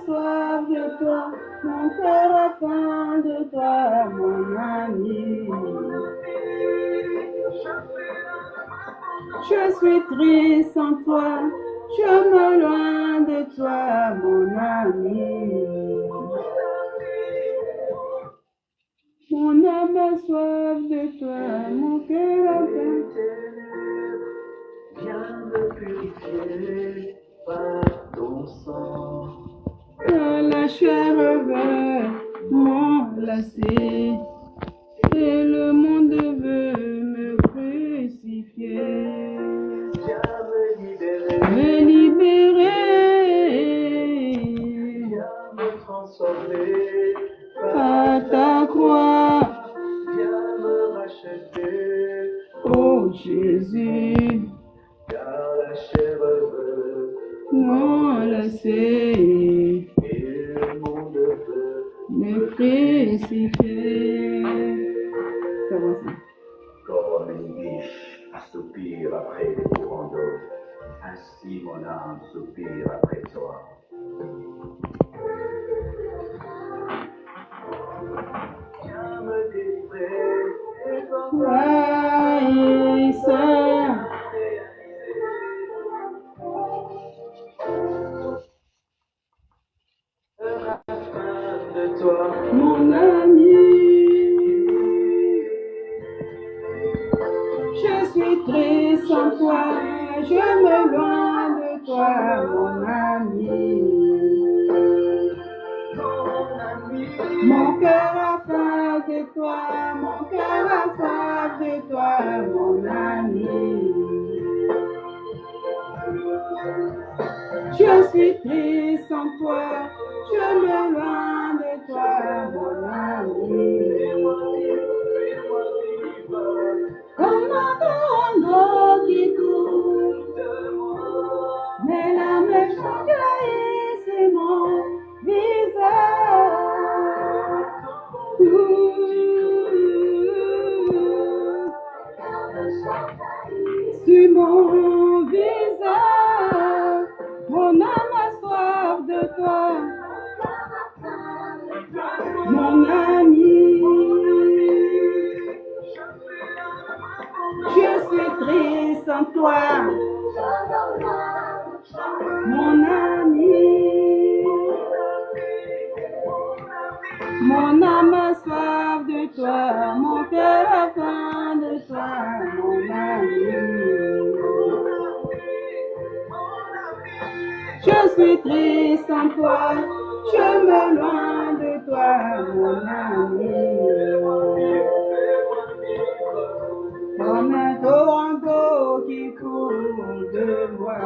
soif de toi, mon cœur a faim de toi, mon ami. Je suis triste sans toi, je me loin de toi, mon ami. Mon âme a soif de toi, mon cœur a faim. Viens me purifier par ton sang. La chair veut m'enlacer et le monde veut me crucifier. Viens me libérer. Me libérer. Viens me transformer À ta croix, viens me racheter. oh Jésus, Car la chair veut m'enlacer et le monde veut. me crucifier. Comment ça? Comme une biche soupire après les courants d'eau, ainsi mon âme soupire après toi. Viens me délivrer Haïsseur, de toi. mon ami, je suis triste sans toi, je me loin de toi, mon ami. Mon cœur a faim de toi, mon cœur a soif de toi, mon ami. Je suis triste sans toi, je me loin de toi, mon ami. Comme un eau qui coule, mais la méchante c'est mon visage. Sur mon visage, mon âme a soif de toi, mon ami. Je suis triste sans toi, mon ami. Mon âme a soif de toi, mon cœur a faim de toi, mon ami. Je suis triste sans toi, je me loin de toi, mon ami. Comme un torrent d'eau qui coule de moi.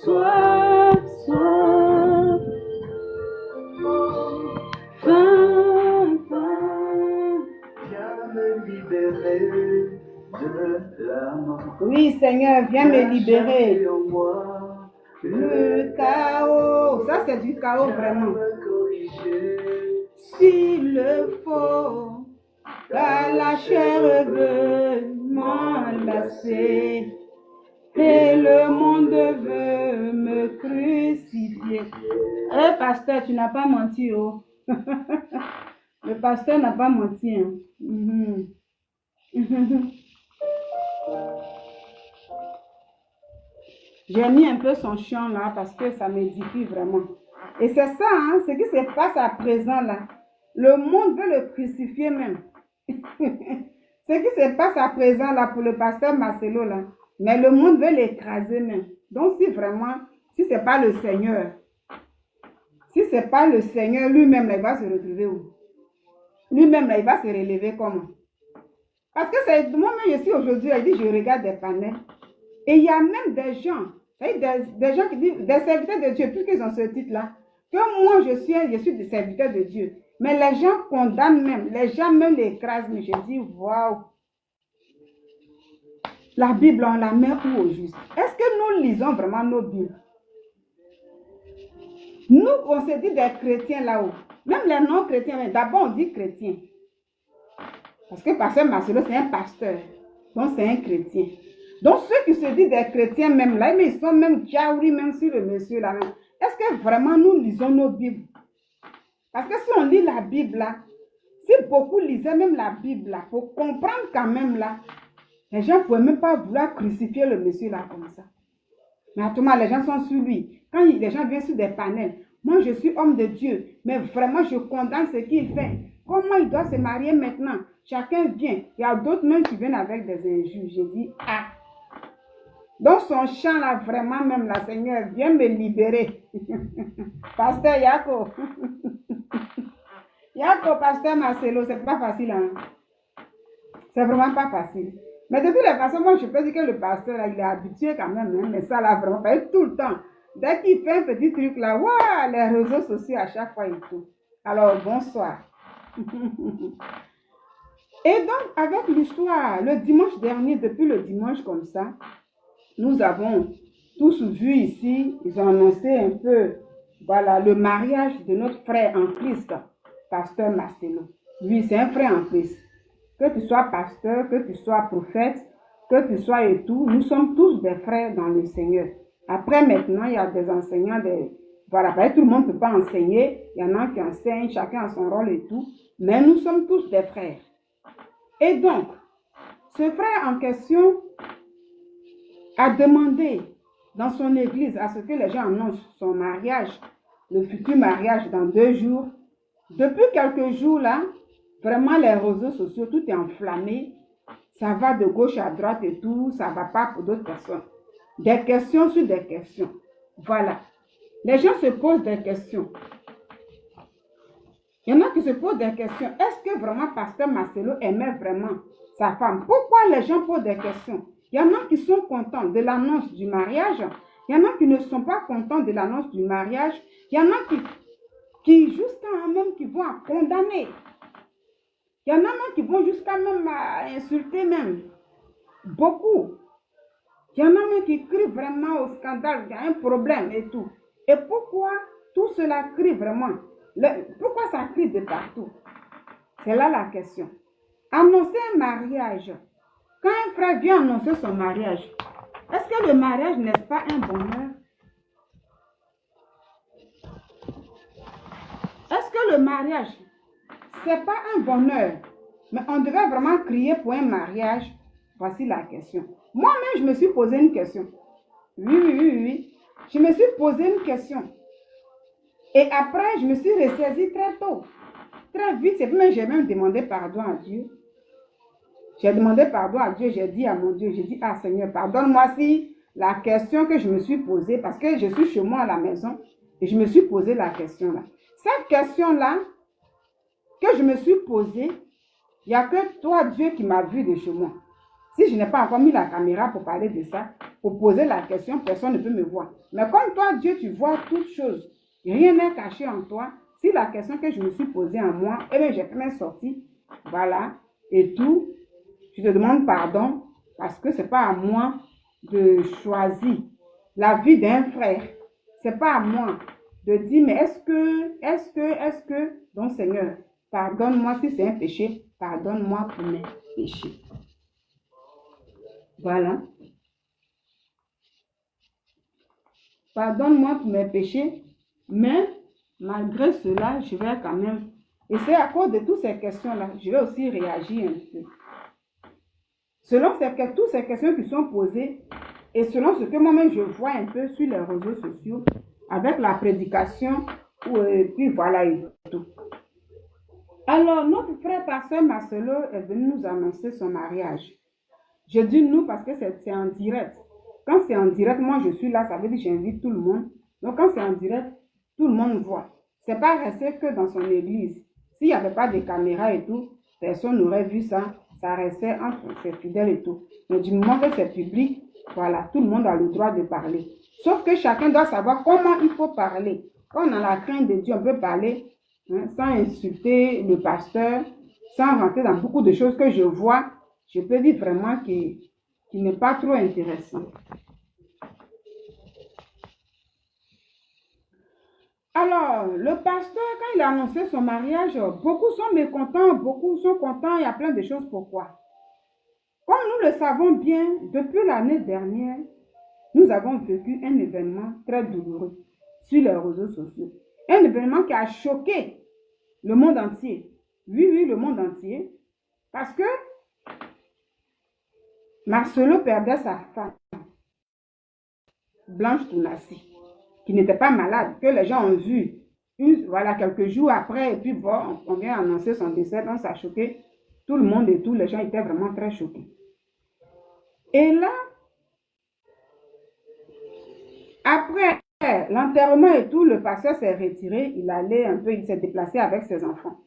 Soif, soif, faim, faim. Viens me libérer de la mort. Oui, Seigneur, viens me libérer. En moi, Le chaos, ça c'est du chaos vraiment. me corriger. S'il le faut, car la chair veut m'enlacer et le monde veut me crucifier. Eh, pasteur, tu n'as pas menti, oh. Le pasteur n'a pas menti, hein. J'ai mis un peu son chant là parce que ça m'édifie vraiment. Et c'est ça, hein, ce qui se passe à présent là. Le monde veut le crucifier même. Ce qui se passe à présent là pour le pasteur Marcelo là. Mais le monde veut l'écraser même. Donc si vraiment, si ce n'est pas le Seigneur, si ce n'est pas le Seigneur lui-même là, il va se retrouver où? Lui-même là, il va se relever comment? Parce que c'est moi-même je suis aujourd'hui, il dit je regarde des panels. Et il y a même des gens, des gens qui disent, des serviteurs de Dieu, puisqu'ils ont ce titre-là, que moi je suis des serviteurs de Dieu. Mais les gens condamnent même, les gens me l'écrasent, mais je dis, waouh. la Bible, on la met où au juste? Est-ce que nous lisons vraiment nos Bibles? Nous, on se dit des chrétiens là-haut. Même les non-chrétiens, d'abord on dit chrétien. Parce que pasteur Marcelo, c'est un pasteur. Donc c'est un chrétien. Donc ceux qui se disent des chrétiens même là, mais ils sont même diaouris même sur le monsieur là. Est-ce que vraiment nous lisons nos Bibles? Parce que si on lit la Bible là, si beaucoup lisaient même la Bible là, pour comprendre quand même là, les gens ne pouvaient même pas vouloir crucifier le monsieur là comme ça. Mais actuellement, les gens sont sur lui. Quand les gens viennent sur des panels, moi je suis homme de Dieu, mais vraiment je condamne ce qu'il fait. Comment il doit se marier maintenant? Chacun vient. Il y a d'autres même qui viennent avec des injures. J'ai dit, ah. Donc son chant là, vraiment même la Seigneur, viens me libérer. Pasteur Yako. Yako, pasteur Marcelo, c'est pas facile. Hein? C'est vraiment pas facile. Mais de toutes les façons, moi je peux dire que le pasteur là, il est habitué quand même. Hein? Mais ça là, vraiment, tout le temps. Dès qu'il fait un petit truc là, waouh, les réseaux sociaux à chaque fois et tout. Alors, bonsoir. Et donc, avec l'histoire, le dimanche dernier, depuis le dimanche comme ça, nous avons tous vu ici, ils ont annoncé un peu, voilà, le mariage de notre frère en Christ, pasteur Marcelo. Lui, c'est un frère en Christ. Que tu sois pasteur, que tu sois prophète, que tu sois et tout, nous sommes tous des frères dans le Seigneur. Après, maintenant, il y a des enseignants, voilà, tout le monde ne peut pas enseigner, il y en a qui enseignent, chacun a son rôle et tout, mais nous sommes tous des frères. Et donc, ce frère en question a demandé dans son église à ce que les gens annoncent son mariage, le futur mariage dans 2 jours. Depuis quelques jours là, vraiment les réseaux sociaux, tout est enflammé, ça va de gauche à droite et tout, ça ne va pas pour d'autres personnes. Des questions sur des questions. Voilà. Les gens se posent des questions. Il y en a qui se posent des questions. Est-ce que vraiment pasteur Marcelo aimait vraiment sa femme? Pourquoi les gens posent des questions? Il y en a qui sont contents de l'annonce du mariage. Il y en a qui ne sont pas contents de l'annonce du mariage. Il y en a qui jusqu'à même qui vont condamner. Il y en a même qui vont jusqu'à même insulter même. Beaucoup. Il y en a même qui crient vraiment au scandale, il y a un problème et tout. Et pourquoi tout cela crie vraiment? Pourquoi ça crie de partout? C'est là la question. Annoncer un mariage. Quand un frère vient annoncer son mariage, est-ce que le mariage n'est pas un bonheur? Est-ce que le mariage, c'est pas un bonheur? Mais on devait vraiment crier pour un mariage. Voici la question. Moi-même, je me suis posé une question. Oui. Je me suis posé une question. Et après, je me suis ressaisie très tôt. Très vite, j'ai même demandé pardon à Dieu. J'ai demandé pardon à Dieu, j'ai dit à mon Dieu, j'ai dit, ah Seigneur, pardonne-moi si la question que je me suis posée, parce que je suis chez moi à la maison, et je me suis posé la question là. Cette question-là, que je me suis posée, il n'y a que toi, Dieu, qui m'a vu de chez moi. Si je n'ai pas encore mis la caméra pour parler de ça, pour poser la question, personne ne peut me voir. Mais comme toi, Dieu, tu vois toutes choses, rien n'est caché en toi. Si la question que je me suis posée en moi, eh bien, j'ai fait sortie, voilà, et tout, je te demande pardon, parce que ce n'est pas à moi de choisir la vie d'un frère. Ce n'est pas à moi de dire, mais est-ce que, donc Seigneur, pardonne-moi si c'est un péché, pardonne-moi pour mes péchés. Voilà. Pardonne-moi pour mes péchés, mais malgré cela, je vais quand même, et c'est à cause de toutes ces questions-là, je vais aussi réagir un peu. Selon toutes ces questions qui sont posées, et selon ce que moi-même je vois un peu sur les réseaux sociaux, avec la prédication, puis voilà et tout. Alors, notre frère pasteur Marcelo est venu nous annoncer son mariage. Je dis nous parce que c'est en direct. Quand c'est en direct, moi je suis là, ça veut dire que j'invite tout le monde. Donc quand c'est en direct, tout le monde voit. C'est pas resté que dans son église. S'il n'y avait pas de caméra et tout, personne n'aurait vu ça. Ça restait entre ses fidèles et tout. Mais du moment que c'est public, voilà, tout le monde a le droit de parler. Sauf que chacun doit savoir comment il faut parler. Quand on a la crainte de Dieu, on peut parler sans insulter le pasteur, sans rentrer dans beaucoup de choses que je vois. Je peux dire vraiment que qui n'est pas trop intéressant. Alors, le pasteur, quand il a annoncé son mariage, beaucoup sont mécontents, beaucoup sont contents, il y a plein de choses. Pourquoi? Comme nous le savons bien, depuis l'année dernière, nous avons vécu un événement très douloureux sur les réseaux sociaux. Un événement qui a choqué le monde entier. Oui, oui, le monde entier. Parce que Marcelo perdait sa femme, Blanche Tounassi, qui n'était pas malade, que les gens ont vu voilà, quelques jours après, et puis bon, on vient annoncer son décès, donc ça a choqué tout le monde et tous les gens étaient vraiment très choqués. Et là, après l'enterrement et tout, le pasteur s'est retiré, il s'est déplacé avec ses enfants.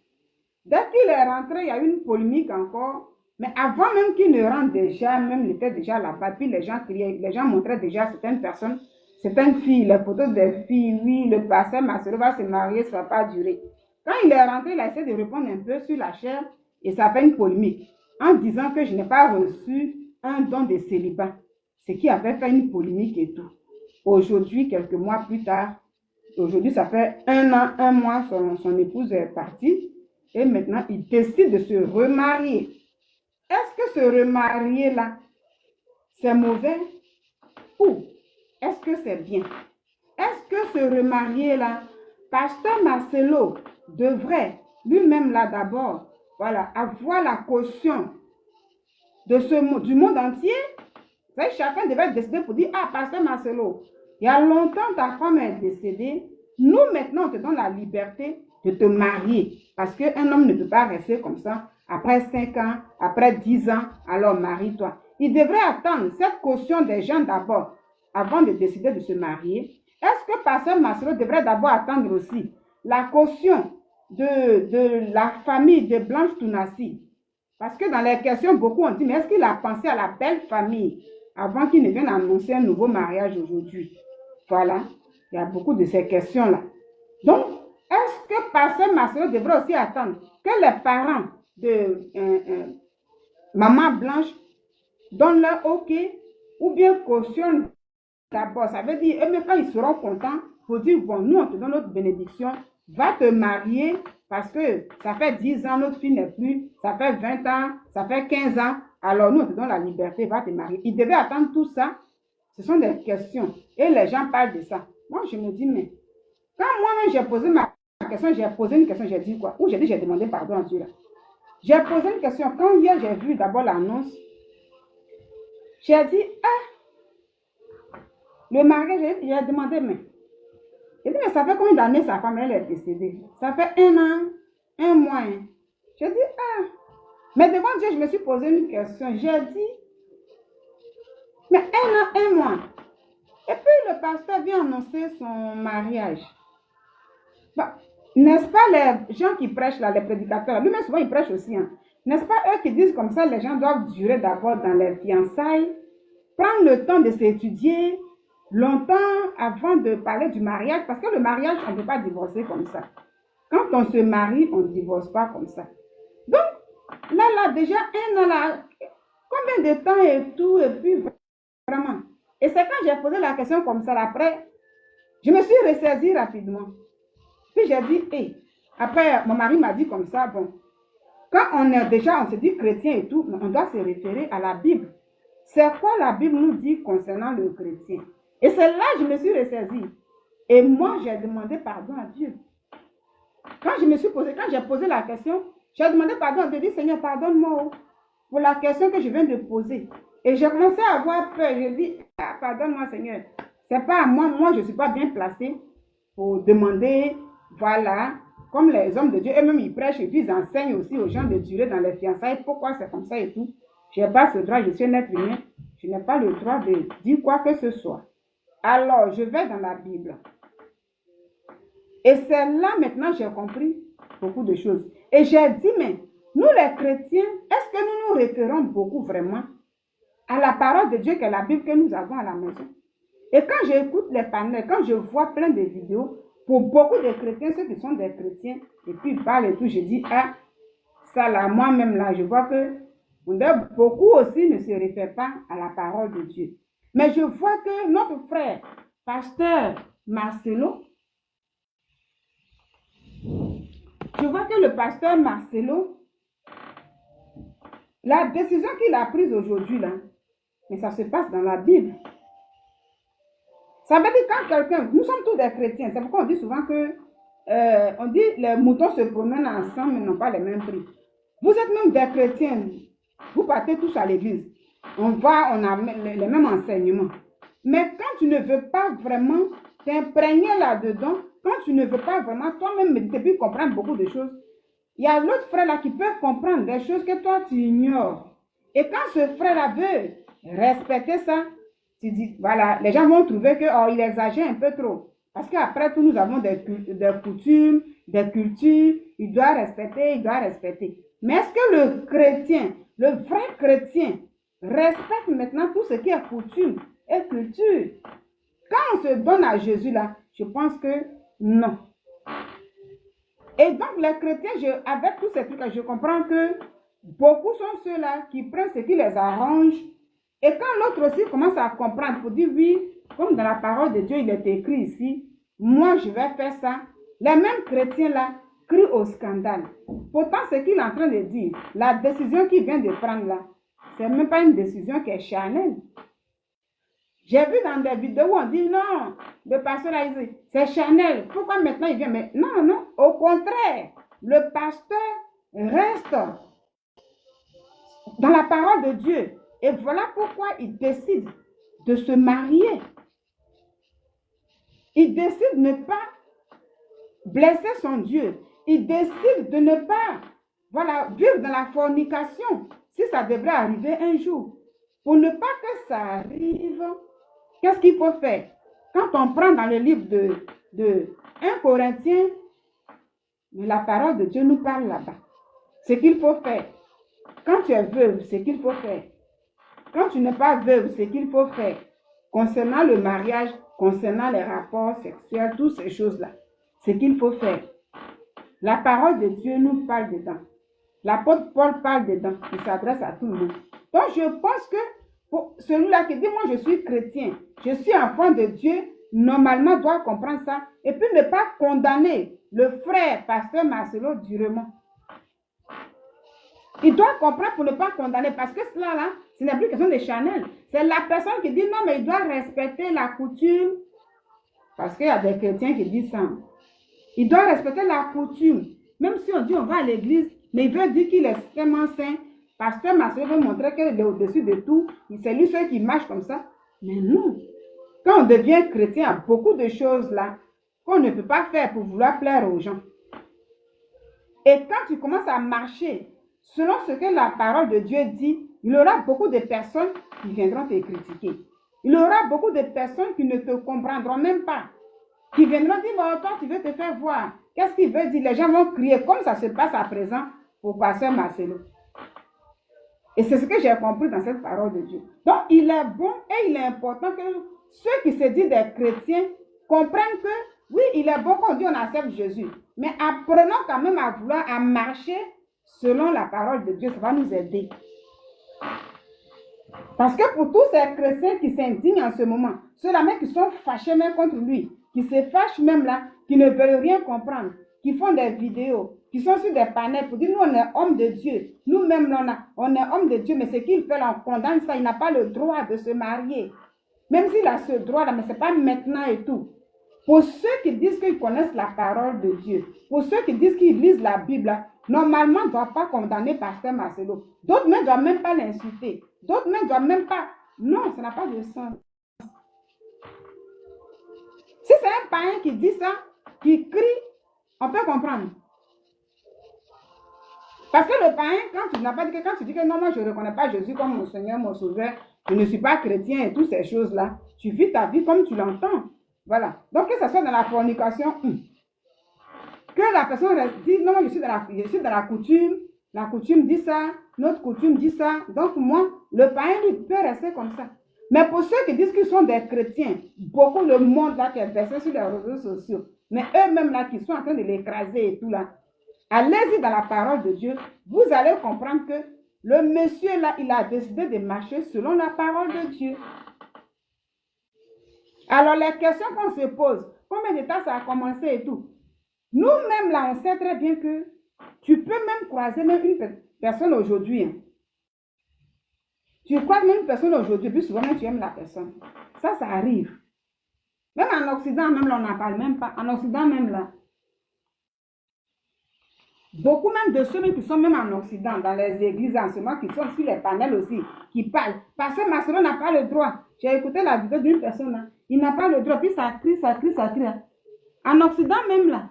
Dès qu'il est rentré, il y a eu une polémique encore, mais avant même qu'il ne rentre déjà, même il était déjà là-bas, puis les gens criaient, les gens montraient déjà certaines personnes, certaines filles, les photos des filles, oui, le pasteur Marcelo va se marier, ça ne va pas durer. Quand il est rentré, il a essayé de répondre un peu sur la chair, et ça fait une polémique, en disant que je n'ai pas reçu un don de célibat, ce qui avait fait une polémique et tout. Aujourd'hui, quelques mois plus tard, aujourd'hui ça fait 1 an, 1 mois, son épouse est partie, et maintenant il décide de se remarier. Est-ce que se remarier-là, c'est mauvais ou est-ce que c'est bien? Est-ce que se remarier-là, pasteur Marcelo devrait lui-même là d'abord, voilà, avoir la caution du monde entier? Vous savez, chacun devait décider pour dire, ah, pasteur Marcelo, il y a longtemps ta femme est décédée, nous maintenant on te donne la liberté de te marier. Parce qu'un homme ne peut pas rester comme ça, après 5 ans, après 10 ans, alors marie-toi. Il devrait attendre cette caution des gens d'abord, avant de décider de se marier. Est-ce que pasteur Marcelo devrait d'abord attendre aussi la caution de la famille de Blanche Tounassi? Parce que dans les questions, beaucoup ont dit, mais est-ce qu'il a pensé à la belle famille avant qu'il ne vienne annoncer un nouveau mariage aujourd'hui? Voilà, il y a beaucoup de ces questions-là. Donc, est-ce que pasteur Marcelo devrait aussi attendre que les parents de maman Blanche donnent leur OK ou bien cautionnent d'abord? Ça veut dire, même quand ils seront contents, pour dire, bon, nous on te donne notre bénédiction, va te marier parce que ça fait 10 ans, notre fille n'est plus, ça fait 20 ans, ça fait 15 ans, alors nous on te donne la liberté, va te marier. Ils devaient attendre tout ça. Ce sont des questions. Et les gens parlent de ça. Moi, je me dis, mais quand moi-même j'ai posé ma question, j'ai posé une question, j'ai dit quoi? Ou j'ai dit, j'ai demandé pardon à Dieu là. J'ai posé une question. Quand hier j'ai vu d'abord l'annonce, j'ai dit, ah, le mariage, j'ai demandé, mais. J'ai dit, mais ça fait combien d'années sa femme, elle est décédée? Ça fait 1 an, 1 mois. Hein. J'ai dit, ah. Mais devant Dieu, je me suis posé une question. J'ai dit, mais 1 an, 1 mois. Et puis le pasteur vient annoncer son mariage. Bon, n'est-ce pas les gens qui prêchent là, les prédicateurs, lui-même souvent ils prêchent aussi. Hein. N'est-ce pas eux qui disent comme ça, les gens doivent durer d'abord dans les fiançailles, prendre le temps de s'étudier longtemps avant de parler du mariage, parce que le mariage, on ne peut pas divorcer comme ça. Quand on se marie, on ne divorce pas comme ça. Donc, là, déjà 1 an, là, combien de temps et tout, et puis vraiment. Et c'est quand j'ai posé la question comme ça, après, je me suis ressaisie rapidement. Puis j'ai dit, hey, après, mon mari m'a dit comme ça, bon, quand on se dit chrétien et tout, on doit se référer à la Bible. C'est quoi la Bible nous dit concernant le chrétien? Et c'est là que je me suis ressaisie. Et moi, j'ai demandé pardon à Dieu. Quand j'ai posé la question, j'ai demandé pardon à Dieu, j'ai dit, Seigneur, pardonne-moi pour la question que je viens de poser. Et j'ai commencé à avoir peur. Je dis, ah, pardonne-moi, Seigneur. C'est pas à moi. Moi, je ne suis pas bien placée pour demander, voilà, comme les hommes de Dieu, eux-mêmes, ils prêchent et puis ils enseignent aussi aux gens de durer dans les fiançailles. Pourquoi c'est comme ça et tout? Je n'ai pas ce droit, je suis un être humain. Je n'ai pas le droit de dire quoi que ce soit. Alors, je vais dans la Bible. Et c'est là, maintenant, j'ai compris beaucoup de choses. Et j'ai dit, mais nous, les chrétiens, est-ce que nous nous référons beaucoup vraiment à la parole de Dieu, qui est la Bible que nous avons à la maison? Et quand j'écoute les panels, quand je vois plein de vidéos, pour beaucoup de chrétiens, ceux qui sont des chrétiens, et puis ils parlent et tout, je dis, ah, ça là, moi-même là, je vois que Beaucoup aussi ne se réfèrent pas à la parole de Dieu. Mais je vois que notre frère, pasteur Marcelo, la décision qu'il a prise aujourd'hui, là, mais ça se passe dans la Bible. Ça veut dire quand quelqu'un, nous sommes tous des chrétiens, c'est pourquoi on dit souvent que, on dit les moutons se promènent ensemble mais n'ont pas les mêmes prix. Vous êtes même des chrétiens, vous partez tous à l'église, on a les mêmes enseignements. Mais quand tu ne veux pas vraiment t'imprégner là-dedans, quand tu ne veux pas vraiment toi-même méditer puis comprendre beaucoup de choses, il y a l'autre frère là qui peut comprendre des choses que toi tu ignores. Et quand ce frère là veut respecter ça, tu dis, voilà, les gens vont trouver qu'il exagère un peu trop. Parce qu'après tout, nous avons des coutumes, des cultures, il doit respecter. Mais est-ce que le chrétien, le vrai chrétien, respecte maintenant tout ce qui est coutume et culture? Quand on se donne à Jésus là, je pense que non. Et donc les chrétiens, avec tous ces trucs-là, je comprends que beaucoup sont ceux-là qui prennent ce qui les arrange. Et quand l'autre aussi commence à comprendre, pour dire oui, comme dans la parole de Dieu, il est écrit ici, moi je vais faire ça. Les mêmes chrétiens-là crient au scandale. Pourtant, ce qu'il est en train de dire, la décision qu'il vient de prendre là, c'est même pas une décision qui est charnelle. J'ai vu dans des vidéos où on dit non, le pasteur là, il dit, c'est charnel. Pourquoi maintenant il vient? Mais non, au contraire, le pasteur reste dans la parole de Dieu. Et voilà pourquoi il décide de se marier. Il décide de ne pas blesser son Dieu. Il décide de ne pas, vivre dans la fornication, si ça devrait arriver un jour. Pour ne pas que ça arrive, qu'est-ce qu'il faut faire? Quand on prend dans le livre de 1 Corinthiens, la parole de Dieu nous parle là-bas. Ce qu'il faut faire. Quand tu es veuve, ce qu'il faut faire. Quand tu n'es pas veuve, ce qu'il faut faire. Concernant le mariage, concernant les rapports sexuels, toutes ces choses-là. Ce qu'il faut faire. La parole de Dieu nous parle dedans. L'apôtre Paul parle dedans. Il s'adresse à tout le monde. Donc je pense que pour celui-là qui dit, moi je suis chrétien, je suis enfant de Dieu, normalement doit comprendre ça. Et puis ne pas condamner le frère, pasteur Marcelo, durement. Il doit comprendre pour ne pas condamner, parce que cela là, ce n'est plus question de charnel. C'est la personne qui dit non, mais il doit respecter la coutume. Parce qu'il y a des chrétiens qui disent ça. Il doit respecter la coutume. Même si on dit on va à l'église, mais il veut dire qu'il est extrêmement saint. Pasteur Marcelo veut montrer qu'il est au-dessus de tout. C'est lui seul qui marche comme ça. Mais non. Quand on devient chrétien, il y a beaucoup de choses là qu'on ne peut pas faire pour vouloir plaire aux gens. Et quand tu commences à marcher selon ce que la parole de Dieu dit, il y aura beaucoup de personnes qui viendront te critiquer. Il y aura beaucoup de personnes qui ne te comprendront même pas. Qui viendront dire, bon, toi, tu veux te faire voir. Qu'est-ce qu'il veut dire? Les gens vont crier comme ça se passe à présent pour pasteur Marcelo. Et c'est ce que j'ai compris dans cette parole de Dieu. Donc, il est bon et il est important que ceux qui se disent des chrétiens comprennent que, oui, il est bon qu'on dit on accepte Jésus. Mais apprenons quand même à vouloir à marcher selon la parole de Dieu. Ça va nous aider. Parce que pour tous ces chrétiens qui s'indignent en ce moment, ceux-là même qui sont fâchés même contre lui, qui se fâchent même là, qui ne veulent rien comprendre, qui font des vidéos, qui sont sur des panels pour dire nous on est hommes de Dieu, nous-mêmes là, on est hommes de Dieu, mais ce qu'il fait là, on condamne ça, il n'a pas le droit de se marier. Même s'il a ce droit là, mais ce n'est pas maintenant et tout. Pour ceux qui disent qu'ils connaissent la parole de Dieu, pour ceux qui disent qu'ils lisent la Bible là, normalement on ne doit pas condamner pasteur Marcelo. D'autres ne doivent même pas l'insulter. D'autres ne doivent même pas. Non, ça n'a pas de sens. Si c'est un païen qui dit ça, qui crie, on peut comprendre. Parce que le païen, quand tu dis que non, moi je ne reconnais pas Jésus comme mon Seigneur, mon Sauveur, je ne suis pas chrétien et toutes ces choses-là, tu vis ta vie comme tu l'entends. Voilà. Donc que ce soit dans la fornication, que la personne dit non, je suis dans la coutume dit ça, notre coutume dit ça, donc moi, le païen lui peut rester comme ça. Mais pour ceux qui disent qu'ils sont des chrétiens, beaucoup le monde là qui est versé sur les réseaux sociaux, mais eux-mêmes là qui sont en train de l'écraser et tout là, allez-y dans la parole de Dieu, vous allez comprendre que Le monsieur là, il a décidé de marcher selon la parole de Dieu. Alors les questions qu'on se pose, combien de temps ça a commencé et tout. Nous-mêmes là, on sait très bien que tu peux même croiser même une personne aujourd'hui. Hein. Tu croises même une personne aujourd'hui, puis souvent même tu aimes la personne. Ça arrive. Même en Occident, même là, on n'en parle même pas. En Occident, même là. Beaucoup même de ceux qui sont même en Occident, dans les églises en ce moment, qui sont sur les panels aussi, qui parlent. Parce que Marcelo n'a pas le droit. J'ai écouté la vidéo d'une personne là. Il n'a pas le droit. Puis ça crie, ça crie, ça crie. En Occident même là.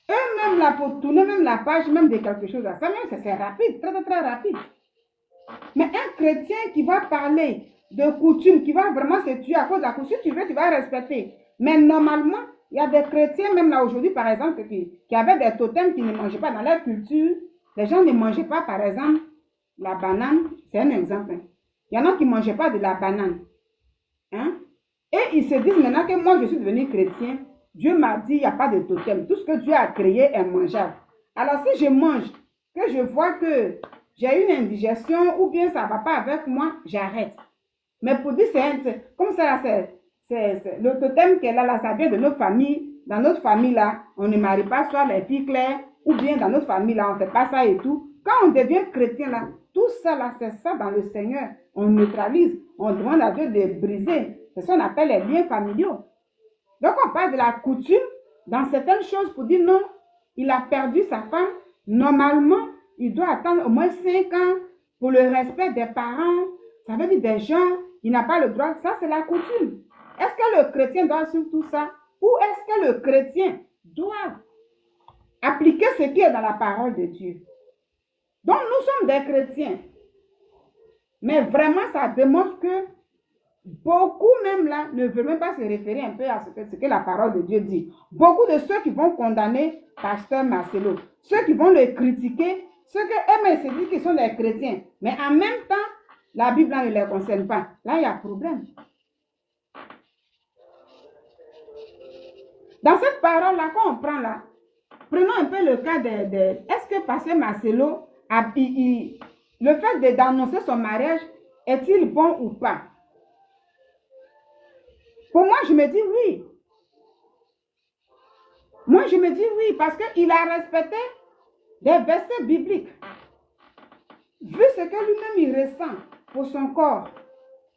Eux-mêmes là, pour tourner même la page même de quelque chose là. Ça même, c'est rapide, très, très, très rapide. Mais un chrétien qui va parler de coutume, qui va vraiment se tuer à cause de la coutume, si tu veux, tu vas respecter. Mais normalement, il y a des chrétiens, même là aujourd'hui, par exemple, qui avaient des totems qui ne mangeaient pas dans leur culture. Les gens ne mangeaient pas, par exemple, la banane. C'est un exemple. Il y en a qui ne mangeaient pas de la banane. Hein? Et ils se disent maintenant que moi, je suis devenu chrétien. Dieu m'a dit, il n'y a pas de totem. Tout ce que Dieu a créé est mangeable. Alors, si je mange, que je vois que j'ai une indigestion ou bien ça ne va pas avec moi, j'arrête. Mais pour dire, comme ça, c'est le totem qu'elle a là, ça vient de notre famille. Dans notre famille là, on ne marie pas soit les filles claires, ou bien dans notre famille là, on ne fait pas ça et tout. Quand on devient chrétien là, tout ça là, c'est ça dans le Seigneur. On neutralise, on demande à Dieu de briser. C'est ce qu'on appelle les liens familiaux. Donc on parle de la coutume dans certaines choses pour dire non, il a perdu sa femme. Normalement, il doit attendre au moins 5 ans pour le respect des parents. Ça veut dire des gens, il n'a pas le droit. Ça, c'est la coutume. Est-ce que le chrétien doit suivre tout ça? Ou est-ce que le chrétien doit appliquer ce qui est dans la parole de Dieu? Donc, nous sommes des chrétiens. Mais vraiment, ça démontre que beaucoup même là ne veulent même pas se référer un peu à ce que la parole de Dieu dit. Beaucoup de ceux qui vont condamner Pasteur Marcelo, ceux qui vont le critiquer, ceux qui aiment se dire qu'ils sont des chrétiens, mais en même temps, la Bible là, ne les concerne pas. Là, il y a problème. Dans cette parole-là, quand on prend là, prenons un peu le cas est-ce que Pasteur Marcelo, le fait d'annoncer son mariage, est-il bon ou pas? Pour moi, je me dis oui. Moi, je me dis oui, parce qu'il a respecté des versets bibliques. Vu ce que lui-même il ressent pour son corps.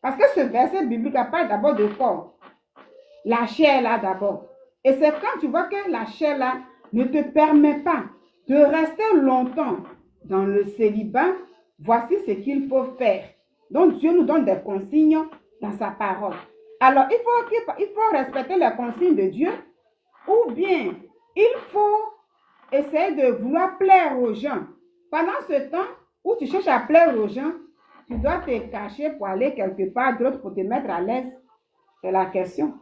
Parce que ce verset biblique parle d'abord de corps. La chair là d'abord. Et c'est quand tu vois que la chair là ne te permet pas de rester longtemps dans le célibat, voici ce qu'il faut faire. Donc Dieu nous donne des consignes dans sa parole. Alors il faut respecter les consignes de Dieu, ou bien il faut essayer de vouloir plaire aux gens. Pendant ce temps où tu cherches à plaire aux gens, tu dois te cacher pour aller quelque part d'autre pour te mettre à l'aise. C'est la question.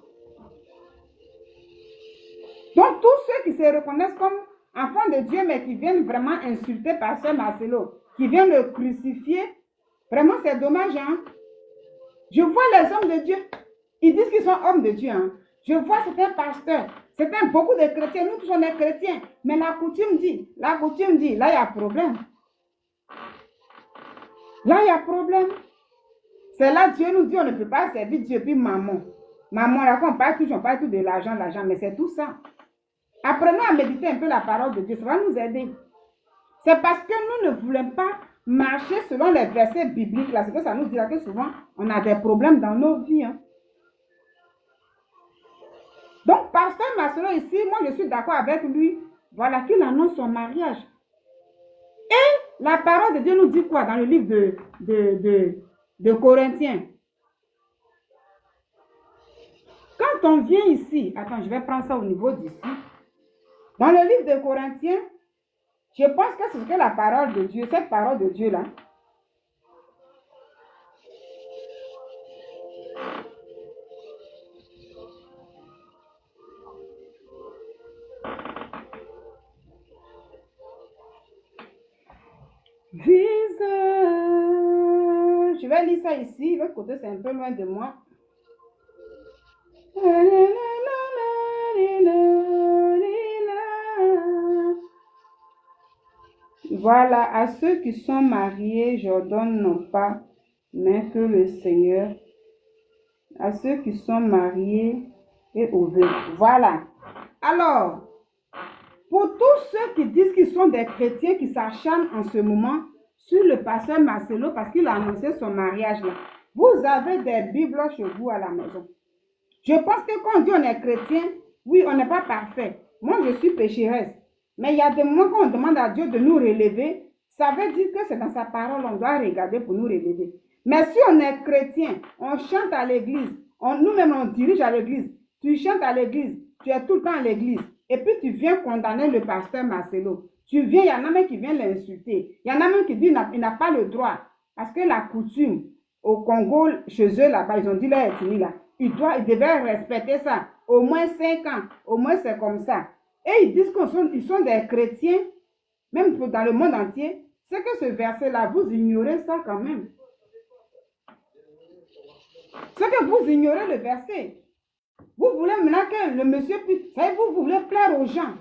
Donc, tous ceux qui se reconnaissent comme enfants de Dieu, mais qui viennent vraiment insulter Pasteur Marcelo, qui viennent le crucifier, vraiment, c'est dommage. Hein? Je vois les hommes de Dieu. Ils disent qu'ils sont hommes de Dieu. Hein? Je vois certains pasteurs, beaucoup de chrétiens. Nous tous, on est chrétiens. Mais la coutume dit, là, il y a problème. Là, il y a problème. C'est là, Dieu nous dit, on ne peut pas servir Dieu, puis maman. Maman, là, on parle toujours de l'argent, mais c'est tout ça. Apprenons à méditer un peu la parole de Dieu, ça va nous aider. C'est parce que nous ne voulons pas marcher selon les versets bibliques, là, c'est que ça nous dit là que souvent, on a des problèmes dans nos vies. Hein. Donc, Pasteur Marcelo ici, moi je suis d'accord avec lui, voilà qu'il annonce son mariage. Et la parole de Dieu nous dit quoi dans le livre de Corinthiens? Quand on vient ici, attends, je vais prendre ça au niveau d'ici. Dans le livre de Corinthiens, je pense que c'est ce que la parole de Dieu, cette parole de Dieu là. Je vais lire ça ici, l'autre côté c'est un peu loin de moi. Voilà, à ceux qui sont mariés, j'ordonne non pas, mais que le Seigneur, à ceux qui sont mariés et aux veuves. Voilà. Alors, pour tous ceux qui disent qu'ils sont des chrétiens qui s'acharnent en ce moment sur le pasteur Marcelo parce qu'il a annoncé son mariage là, vous avez des Bibles chez vous à la maison. Je pense que quand on dit on est chrétien, oui, on n'est pas parfait. Moi, je suis pécheresse. Mais il y a des moments quand on demande à Dieu de nous relever, ça veut dire que c'est dans sa parole, on doit regarder pour nous relever. Mais si on est chrétien, on chante à l'église, nous-mêmes on dirige à l'église, tu chantes à l'église, tu es tout le temps à l'église, et puis tu viens condamner le pasteur Marcelo. Tu viens, il y en a même qui viennent l'insulter. Il y en a même qui disent qu'il n'a pas le droit. Parce que la coutume au Congo, chez eux là-bas, ils ont dit là, ils devaient respecter ça. Au moins 5 ans, au moins c'est comme ça. Et ils disent qu'ils sont des chrétiens, même dans le monde entier. C'est que ce verset-là, vous ignorez ça quand même. C'est que vous ignorez le verset. Vous voulez maintenant que le monsieur puisse... Vous voulez plaire aux gens.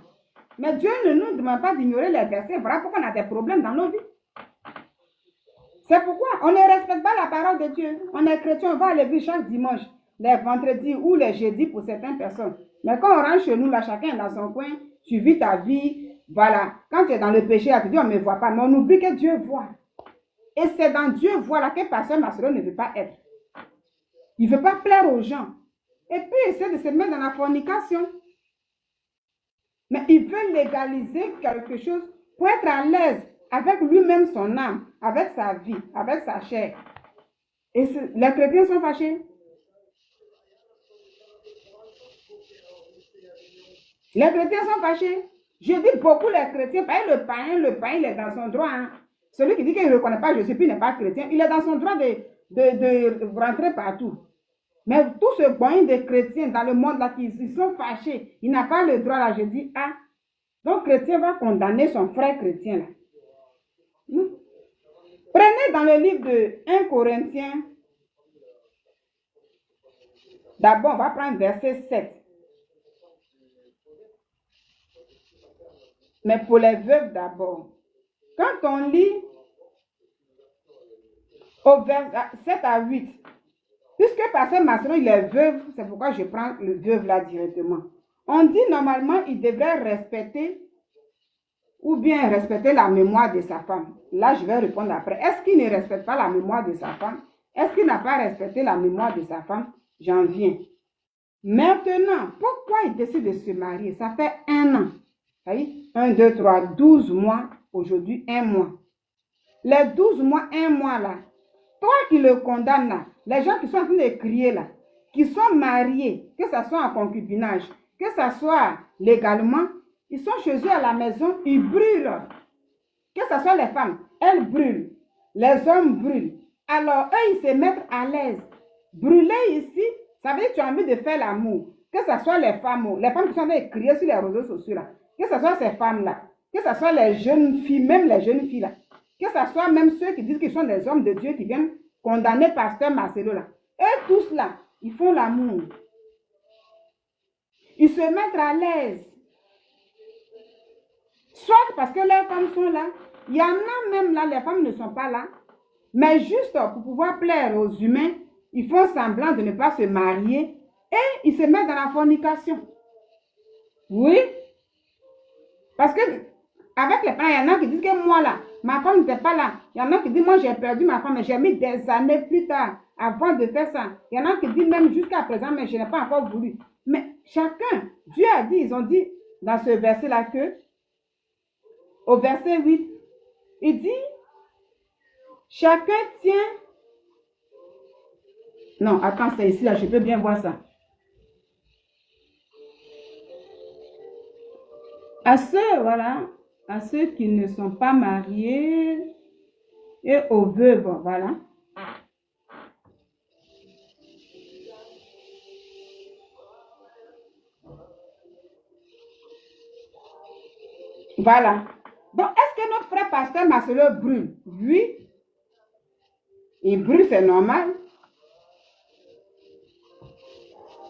Mais Dieu ne nous demande pas d'ignorer les versets. Voilà pourquoi on a des problèmes dans nos vies. C'est pourquoi on ne respecte pas la parole de Dieu. On est chrétien, on va à l'église chaque dimanche, les vendredis ou les jeudis pour certaines personnes. Mais quand on rentre chez nous, là, chacun est dans son coin, tu vis ta vie, voilà. Quand tu es dans le péché, là, tu dis on ne me voit pas, mais on oublie que Dieu voit. Et c'est dans Dieu voit là que pasteur Marcelo ne veut pas être. Il ne veut pas plaire aux gens. Et puis il essaie de se mettre dans la fornication. Mais il veut légaliser quelque chose pour être à l'aise avec lui-même, son âme, avec sa vie, avec sa chair. Et les chrétiens sont fâchés. Les chrétiens sont fâchés. Je dis beaucoup les chrétiens, parce que le païen, il est dans son droit. Hein. Celui qui dit qu'il ne reconnaît pas Jésus, puis n'est pas chrétien, il est dans son droit de rentrer partout. Mais tout ce païen de chrétiens dans le monde là, qui sont fâchés, il n'a pas le droit là. Je dis, ah, donc chrétien va condamner son frère chrétien là. Prenez dans le livre de 1 Corinthiens, d'abord on va prendre verset 7. Mais pour les veuves d'abord. Quand on lit au verset 7 à 8, puisque pasteur Marcelo il est veuve, c'est pourquoi je prends le veuve là directement. On dit normalement il devrait respecter ou bien respecter la mémoire de sa femme. Là, je vais répondre après. Est-ce qu'il ne respecte pas la mémoire de sa femme? Est-ce qu'il n'a pas respecté la mémoire de sa femme? J'en viens. Maintenant, pourquoi il décide de se marier? Ça fait 1 an. Vous voyez? 1, 2, 3, 12 mois. Aujourd'hui, 1 mois. Les 12 mois, 1 mois là, toi qui le condamnes là, les gens qui sont en train de crier là, qui sont mariés, que ce soit en concubinage, que ce soit légalement, ils sont chez eux à la maison, ils brûlent. Que ce soit les femmes, elles brûlent. Les hommes brûlent. Alors, eux, ils se mettent à l'aise. Brûler ici, ça veut dire que tu as envie de faire l'amour. Que ce soit les femmes qui sont en train de crier sur les réseaux sociaux là. Que ce soit ces femmes-là. Que ce soit les jeunes filles, même les jeunes filles là. Que ce soit même ceux qui disent qu'ils sont des hommes de Dieu qui viennent condamner pasteur Marcelo là. Eux tous là, ils font l'amour. Ils se mettent à l'aise. Soit parce que les femmes sont là. Il y en a même là, les femmes ne sont pas là. Mais juste pour pouvoir plaire aux humains, ils font semblant de ne pas se marier et ils se mettent dans la fornication. Oui. Parce que avec les parents, il y en a qui disent que moi là, ma femme n'était pas là. Il y en a qui disent moi j'ai perdu ma femme, mais j'ai mis des années plus tard avant de faire ça. Il y en a qui disent même jusqu'à présent, mais je n'ai pas encore voulu. Mais chacun, Dieu a dit, ils ont dit dans ce verset-là que, au verset 8, il dit, chacun tient... Non, attends, c'est ici, là, je peux bien voir ça. À ceux, voilà, à ceux qui ne sont pas mariés et aux veuves, voilà. Voilà. Donc, est-ce que notre frère pasteur Marcelo brûle? Oui. Il brûle, c'est normal.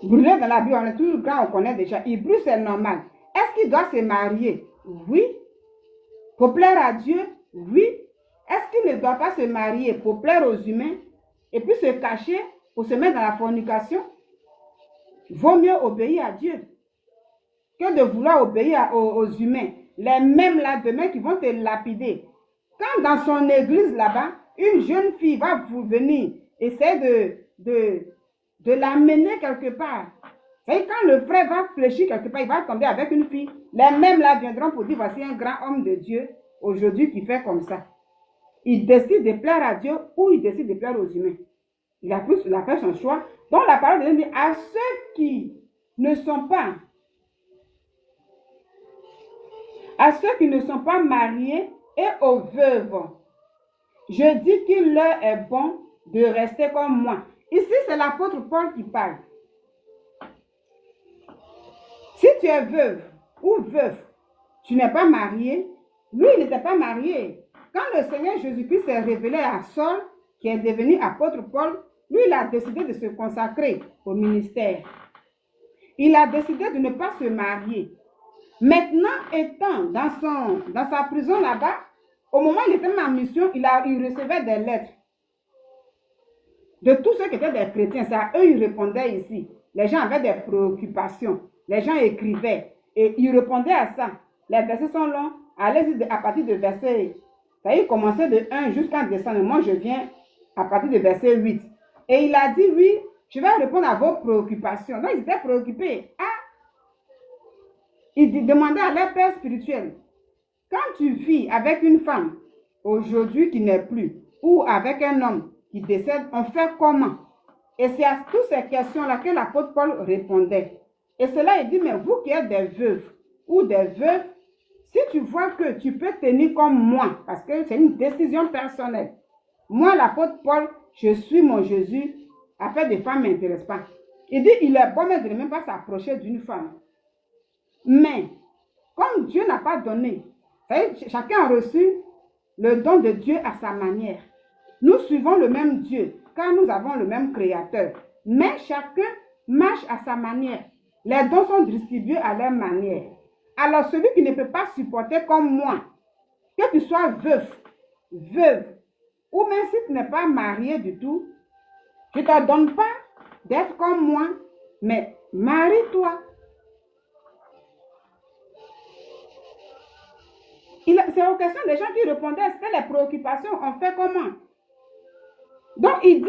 Brûler dans la Bible, on est tout grand, on connaît déjà. Il brûle, c'est normal. Est-ce qu'il doit se marier? Oui. Pour plaire à Dieu, Oui. Est-ce qu'il ne doit pas se marier pour plaire aux humains et puis se cacher pour se mettre dans la fornication? Vaut mieux obéir à Dieu que de vouloir obéir aux humains. Les mêmes là demain qui vont te lapider. Quand dans son église là-bas, une jeune fille va venir essayer de l'amener quelque part. Et quand le frère va fléchir quelque part, il va tomber avec une fille. Les mêmes là viendront pour dire, voici un grand homme de Dieu aujourd'hui qui fait comme ça. Il décide de plaire à Dieu ou il décide de plaire aux humains. Il a fait son choix. Donc la parole de Dieu dit à ceux qui ne sont pas mariés et aux veuves, je dis qu'il leur est bon de rester comme moi. Ici, c'est l'apôtre Paul qui parle. Si tu es veuve ou veuf, tu n'es pas marié. Lui, il n'était pas marié. Quand le Seigneur Jésus-Christ s'est révélé à Saul, qui est devenu apôtre Paul, lui, il a décidé de se consacrer au ministère. Il a décidé de ne pas se marier. Maintenant, étant dans sa prison là-bas, au moment où il était en mission, il recevait des lettres de tous ceux qui étaient des chrétiens. C'est à eux il répondait ici. Les gens avaient des préoccupations. Les gens écrivaient et il répondait à ça. Les versets sont longs. Allez-y à partir de verset. Ça y est, commencer de 1 jusqu'à descendre. Moi, je viens à partir de verset 8. Et il a dit, oui, je vais répondre à vos préoccupations. Donc, ils étaient préoccupés. Il demandait à leur père spirituel, quand tu vis avec une femme, aujourd'hui qui n'est plus, ou avec un homme qui décède, on fait comment? Et c'est à toutes ces questions-là que l'apôtre Paul répondait. Et cela, il dit, mais vous qui êtes des veuves ou des veuves, si tu vois que tu peux tenir comme moi, parce que c'est une décision personnelle. Moi, l'apôtre Paul, je suis mon Jésus, affaire des femmes ne m'intéresse pas. Il dit, il est bon, mais de ne même pas s'approcher d'une femme. Mais, comme Dieu n'a pas donné, chacun a reçu le don de Dieu à sa manière. Nous suivons le même Dieu, car nous avons le même Créateur. Mais chacun marche à sa manière. Les dons sont distribués à leur manière. Alors, celui qui ne peut pas supporter comme moi, que tu sois veuve, ou même si tu n'es pas marié du tout, je ne te donne pas d'être comme moi, mais marie-toi. C'est aux questions des gens qui répondaient, c'était les préoccupations, on fait comment? Donc il dit,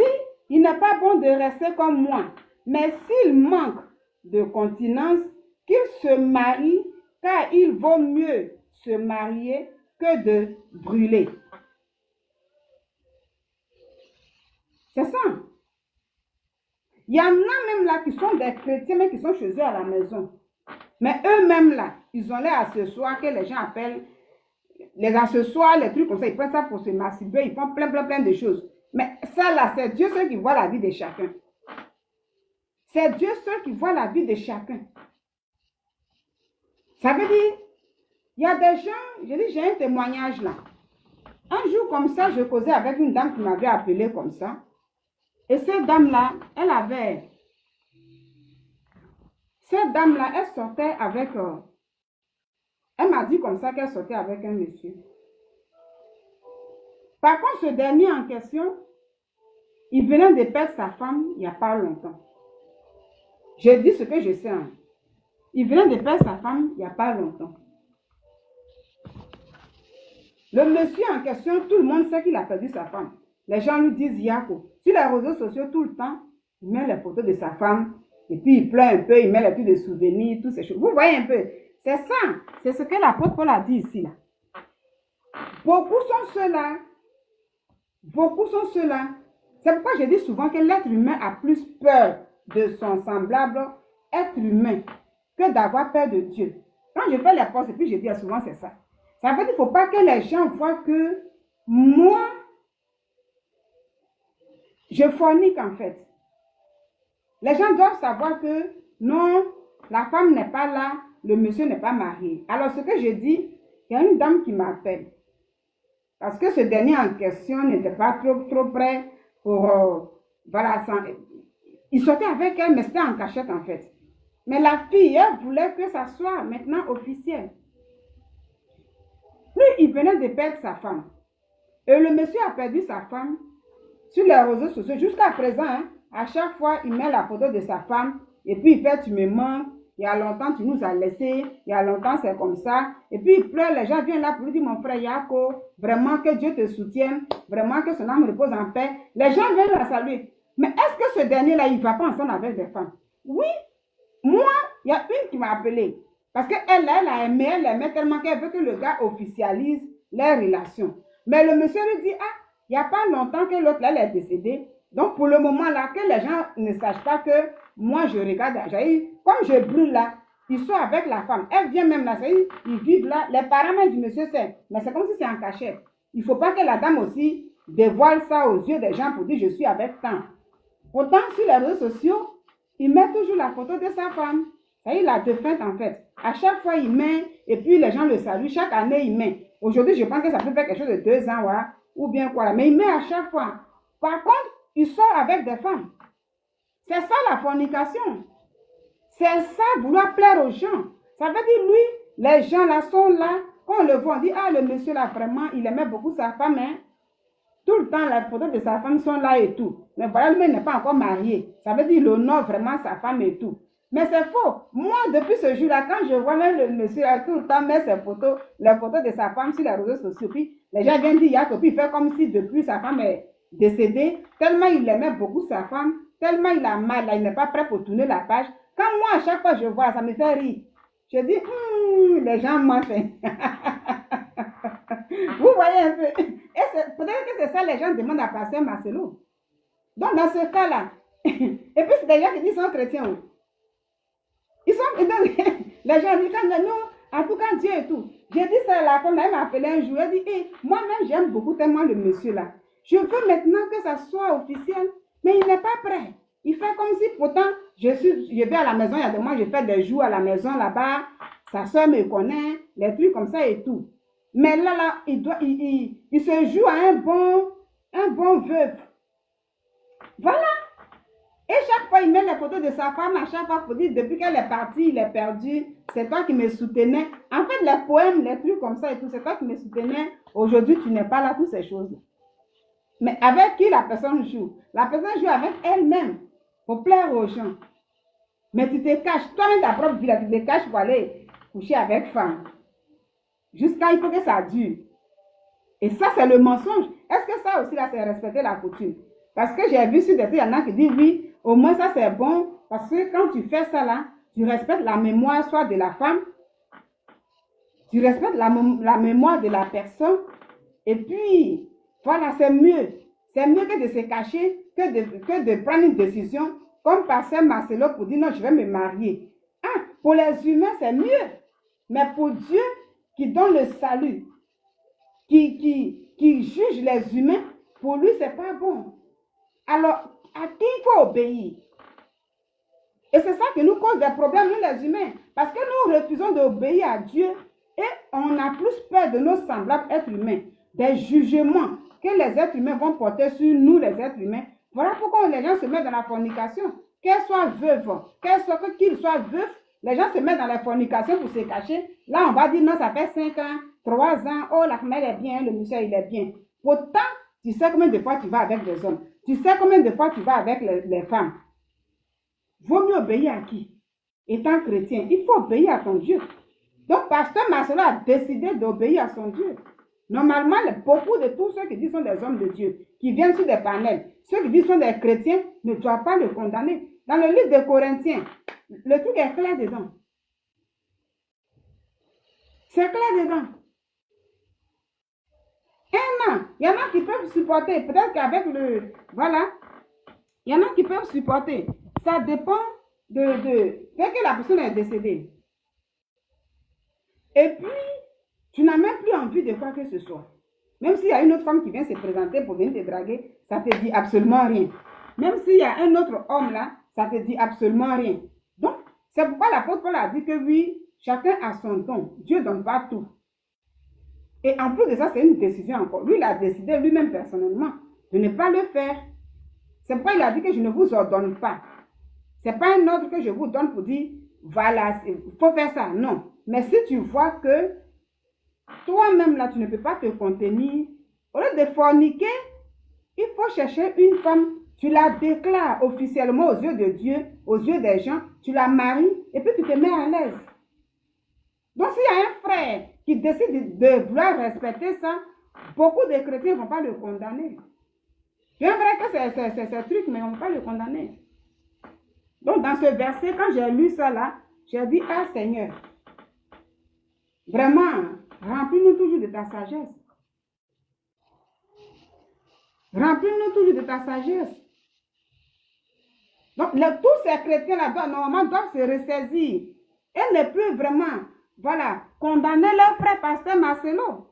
il n'est pas bon de rester comme moi, mais s'il manque de continence, qu'il se marie, car il vaut mieux se marier que de brûler. C'est ça. Il y en a même là qui sont des chrétiens, mais qui sont chez eux à la maison. Mais eux-mêmes là, ils ont les accessoires que les gens appellent les accessoires, les trucs comme ça, ils prennent ça pour se masturber, ils font plein de choses. Mais ça là, c'est Dieu seul qui voit la vie de chacun. C'est Dieu seul qui voit la vie de chacun. Ça veut dire, il y a des gens, j'ai un témoignage là. Un jour comme ça, je causais avec une dame qui m'avait appelé comme ça. Et cette dame-là, elle sortait avec... elle m'a dit comme ça qu'elle sortait avec un monsieur. Par contre, ce dernier en question, il venait de perdre sa femme il n'y a pas longtemps. Je dis ce que je sais. Hein. Il venait de perdre sa femme il n'y a pas longtemps. Le monsieur en question, tout le monde sait qu'il a perdu sa femme. Les gens lui disent Yako. Sur les réseaux sociaux, tout le temps, il met les photos de sa femme. Et puis il pleure un peu, il met les trucs de souvenirs, toutes ces choses. Vous voyez un peu. C'est ça. C'est ce que l'apôtre Paul a dit ici. Là. Beaucoup sont ceux-là. Beaucoup sont ceux-là. C'est pourquoi je dis souvent que l'être humain a plus peur de son semblable être humain que d'avoir peur de Dieu. Quand je fais les postes, et puis je dis souvent c'est ça. Ça veut dire qu'il ne faut pas que les gens voient que moi, je fornique en fait. Les gens doivent savoir que non, la femme n'est pas là, le monsieur n'est pas marié. Alors ce que je dis, il y a une dame qui m'appelle. Parce que ce dernier en question n'était pas trop prêt pour... voilà, il sortait avec elle, mais c'était en cachette en fait. Mais la fille, elle voulait que ça soit maintenant officiel. Lui, il venait de perdre sa femme. Et le monsieur a perdu sa femme sur les réseaux sociaux. Jusqu'à présent, hein, à chaque fois, il met la photo de sa femme et puis il fait tu me manques. Il y a longtemps, tu nous as laissés. Il y a longtemps, c'est comme ça. Et puis il pleure. Les gens viennent là pour lui dire mon frère Yako, vraiment que Dieu te soutienne. Vraiment que son âme repose en paix. Les gens viennent la saluer. Mais est-ce que ce dernier-là, il ne va pas ensemble avec des femmes? Oui. Moi, il y a une qui m'a appelé. Parce qu'elle a aimé, elle aimait tellement qu'elle veut que le gars officialise les relations. Mais le monsieur lui dit, ah, il n'y a pas longtemps que l'autre là, elle est décédée. Donc, pour le moment là, que les gens ne sachent pas que moi, je regarde, comme je brûle là, ils sont avec la femme. Elle vient même là, ils vivent là. Les parents même du monsieur savent. Mais c'est comme si c'est en cachette. Il ne faut pas que la dame aussi dévoile ça aux yeux des gens pour dire, je suis avec tant. Pourtant, sur les réseaux sociaux, il met toujours la photo de sa femme. Ça, il a défunte en fait. À chaque fois, il met, et puis les gens le saluent. Chaque année, il met. Aujourd'hui, je pense que ça peut faire quelque chose de 2 ans, ouais, ou bien quoi. Mais il met à chaque fois. Par contre, il sort avec des femmes. C'est ça la fornication. C'est ça vouloir plaire aux gens. Ça veut dire, lui, les gens là sont là. Quand on le voit, on dit, ah, le monsieur là, vraiment, il aimait beaucoup sa femme, hein. Tout le temps, les photos de sa femme sont là et tout. Mais voilà, lui n'est pas encore marié. Ça veut dire qu'il honore vraiment sa femme et tout. Mais c'est faux. Moi, depuis ce jour-là, quand je vois même le monsieur tout le temps mettre ses photos, les photos de sa femme sur les réseaux sociaux, puis les gens viennent dire, Yako, puis il fait comme si depuis sa femme est décédée, tellement il aimait beaucoup sa femme, tellement il a mal, là, il n'est pas prêt pour tourner la page. Quand moi, à chaque fois je vois, ça me fait rire. Je dis, les gens mentent. Vous voyez un peu. Peut-être que c'est ça, les gens demandent à passer Marcelo. Donc, dans ce cas-là, et puis c'est des gens qui disent qu'ils sont chrétiens. Ils sont, les gens disent, non, en tout cas, Dieu et tout. J'ai dit ça là, quand elle m'a appelé un jour, elle dit, hey, moi-même, j'aime beaucoup tellement le monsieur là. Je veux maintenant que ça soit officiel, mais il n'est pas prêt. Il fait comme si, pourtant, je vais à la maison, il y a des mois, je fais des jours à la maison là-bas, sa soeur me connaît, les trucs comme ça et tout. Mais là, il se joue à un bon veuf. Voilà. Et chaque fois, il met les photos de sa femme, à chaque fois, pour dire, depuis qu'elle est partie, il est perdu, c'est toi qui me soutenais. En fait, les poèmes, les trucs comme ça et tout, c'est toi qui me soutenais. Aujourd'hui, tu n'es pas là, toutes ces choses. Mais avec qui la personne joue? La personne joue avec elle-même, pour plaire aux gens. Mais tu te caches, toi-même, ta propre vie, tu te caches pour aller coucher avec femme. Jusqu'à il faut que ça dure. Et ça, c'est le mensonge. Est-ce que ça aussi, là, c'est respecter la coutume? Parce que j'ai vu sur des trucs, il y en a qui disent, oui, au moins ça, c'est bon. Parce que quand tu fais ça, là, tu respectes la mémoire soit de la femme, tu respectes la mémoire de la personne. Et puis, voilà, c'est mieux. C'est mieux que de se cacher, que de prendre une décision, comme pasteur Marcelo pour dire, non, je vais me marier. Ah, pour les humains, c'est mieux. Mais pour Dieu, qui donne le salut, qui juge les humains, pour lui, c'est pas bon. Alors, à qui il faut obéir? Et c'est ça qui nous cause des problèmes, nous les humains. Parce que nous refusons d'obéir à Dieu et on a plus peur de nos semblables êtres humains, des jugements que les êtres humains vont porter sur nous, les êtres humains. Voilà pourquoi les gens se mettent dans la fornication. Qu'elles soient veuves, qu'ils soient veufs, les gens se mettent dans la fornication pour se cacher. Là, on va dire, non, ça fait 5 ans, 3 ans, oh, la femme, elle est bien, le monsieur, il est bien. Pourtant, tu sais combien de fois tu vas avec des hommes. Tu sais combien de fois tu vas avec les femmes. Vaut mieux obéir à qui? Étant chrétien, il faut obéir à ton Dieu. Donc, pasteur Marcelo a décidé d'obéir à son Dieu. Normalement, beaucoup de tous ceux qui disent sont des hommes de Dieu, qui viennent sur des panels, ceux qui disent sont des chrétiens, ne doivent pas le condamner. Dans le livre de Corinthiens, le truc est clair dedans. C'est clair dedans. Un an, il y en a qui peuvent supporter, peut-être qu'avec le... Voilà, il y en a qui peuvent supporter. Ça dépend dès que la personne est décédée. Et puis, tu n'as même plus envie de quoi que ce soit. Même s'il y a une autre femme qui vient se présenter pour venir te draguer, ça ne te dit absolument rien. Même s'il y a un autre homme là, ça ne te dit absolument rien. Donc, c'est pourquoi l'apôtre Paul a dit que oui, chacun a son don. Dieu ne donne pas tout. Et en plus de ça, c'est une décision encore. Lui, il a décidé lui-même personnellement de ne pas le faire. C'est pourquoi il a dit que je ne vous ordonne pas. Ce n'est pas un ordre que je vous donne pour dire, voilà, il faut faire ça. Non. Mais si tu vois que toi-même là, tu ne peux pas te contenir. Au lieu de forniquer, il faut chercher une femme, tu la déclares officiellement aux yeux de Dieu, aux yeux des gens, tu la maries et puis tu te mets à l'aise. Donc s'il y a un frère qui décide de vouloir respecter ça, beaucoup de chrétiens ne vont pas le condamner. Bien vrai que c'est un truc, mais on ne va pas le condamner. Donc dans ce verset, quand j'ai lu ça là, j'ai dit, ah Seigneur, vraiment, remplis-nous toujours de ta sagesse. Remplis-nous toujours de ta sagesse. Donc, tous ces chrétiens-là, normalement, doivent se ressaisir et ne plus vraiment, voilà, condamner leur frère pasteur Marcelo.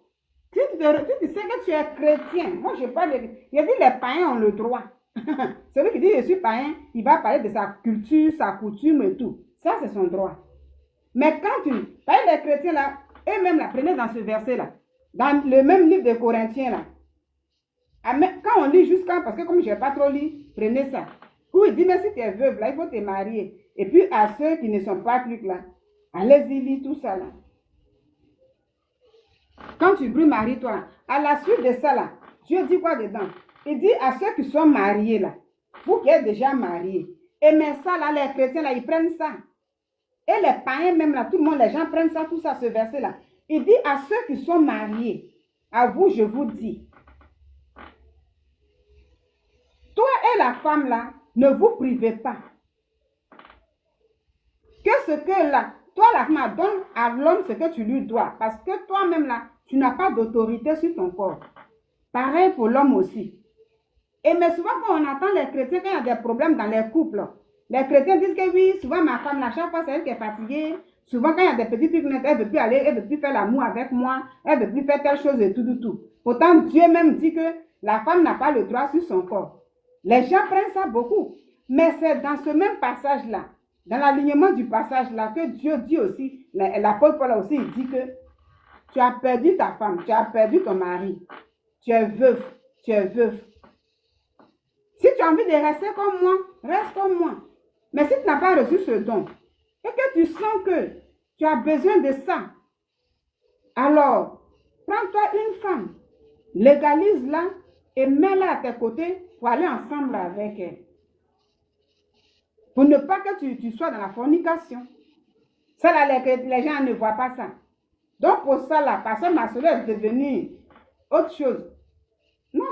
Si tu sais que tu es chrétien, moi je parle, il a dit les païens ont le droit. Celui qui dit je suis païen, il va parler de sa culture, sa coutume et tout. Ça, c'est son droit. Mais quand les chrétiens là, eux-mêmes là, prenez dans ce verset-là, dans le même livre de Corinthiens là, quand on lit jusqu'à, parce que comme je n'ai pas trop lu, prenez ça. Où il dit, mais si tu es veuve là, il faut te marier. Et puis à ceux qui ne sont pas trucs là, allez-y, lis tout ça là. Quand tu brûles, marie-toi. À la suite de ça là, Dieu dit quoi dedans? Il dit à ceux qui sont mariés là, vous qui êtes déjà mariés. Et mais ça là, les chrétiens là, ils prennent ça. Et les païens même là, tout le monde, les gens prennent ça, tout ça, ce verset là. Il dit à ceux qui sont mariés, à vous je vous dis, toi et la femme là, ne vous privez pas. Que ce que là, toi la femme donne à l'homme ce que tu lui dois. Parce que toi-même là, tu n'as pas d'autorité sur ton corps. Pareil pour l'homme aussi. Et mais souvent quand on entend les chrétiens, quand il y a des problèmes dans les couples, les chrétiens disent que oui, souvent ma femme, là, chaque fois c'est elle qui est fatiguée. Souvent quand il y a des petits trucs, elle ne veut plus aller, elle ne veut plus faire l'amour avec moi, elle ne veut plus faire telle chose et tout. Pourtant Dieu même dit que la femme n'a pas le droit sur son corps. Les gens prennent ça beaucoup. Mais c'est dans ce même passage-là, dans l'alignement du passage-là, que Dieu dit aussi, l'apôtre Paul aussi, il dit que tu as perdu ta femme, tu as perdu ton mari, tu es veuf, tu es veuf. Si tu as envie de rester comme moi, reste comme moi. Mais si tu n'as pas reçu ce don, et que tu sens que tu as besoin de ça, alors, prends-toi une femme, légalise-la et mets-la à tes côtés pour aller ensemble avec elle. Pour ne pas que tu sois dans la fornication. Ça là, les gens ne voient pas ça. Donc pour ça là, pasteur Marcelo est devenu autre chose. Non.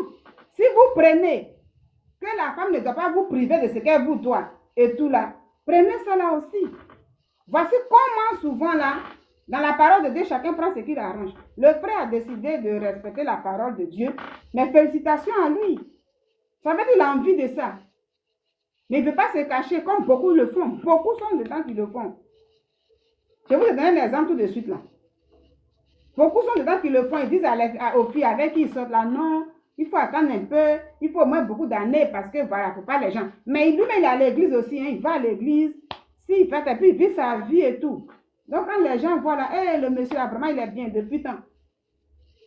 Si vous prenez que la femme ne doit pas vous priver de ce qu'elle vous doit et tout là, prenez ça là aussi. Voici comment souvent là, dans la parole de Dieu, chacun prend ce qu'il arrange. Le frère a décidé de respecter la parole de Dieu, mais félicitations à lui. Ça veut dire qu'il a envie de ça. Mais il ne veut pas se cacher comme beaucoup le font. Beaucoup sont dedans qui le font. Je vais vous donner un exemple tout de suite là. Beaucoup sont dedans qui le font. Ils disent aux filles avec qui ils sortent là, non, il faut attendre un peu, il faut au moins beaucoup d'années parce que voilà, il ne faut pas les gens. Mais lui-même, il est à l'église aussi, hein, il va à l'église, s'il fait et puis il vit sa vie et tout. Donc quand les gens voient là, hey, le monsieur là, vraiment il est bien depuis tant.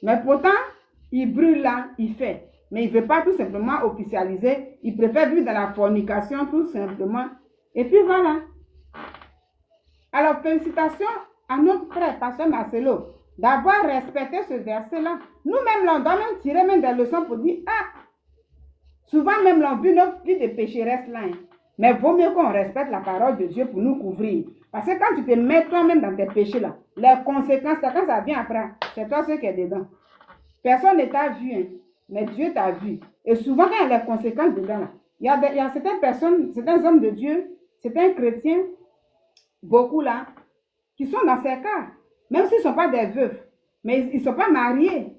Mais pourtant, il brûle là, il fait. Mais il ne veut pas tout simplement officialiser. Il préfère vivre dans la fornication tout simplement. Et puis voilà. Alors, félicitations à notre frère, pasteur Marcelo, d'avoir respecté ce verset-là. Nous-mêmes, on doit même tirer même des leçons pour dire, ah, souvent même, on vit notre vie de pécheresse là. Hein. Mais vaut mieux qu'on respecte la parole de Dieu pour nous couvrir. Parce que quand tu te mets toi-même dans tes péchés là, les conséquences, quand ça vient après, c'est toi ce qui est dedans. Personne ne t'a vu, hein, mais Dieu t'a vu. Et souvent, quand il y a les conséquences dedans, là, il y a certaines personnes, certains hommes de Dieu, certains chrétiens, beaucoup là, qui sont dans ces cas. Même s'ils ne sont pas des veufs, mais ils ne sont pas mariés.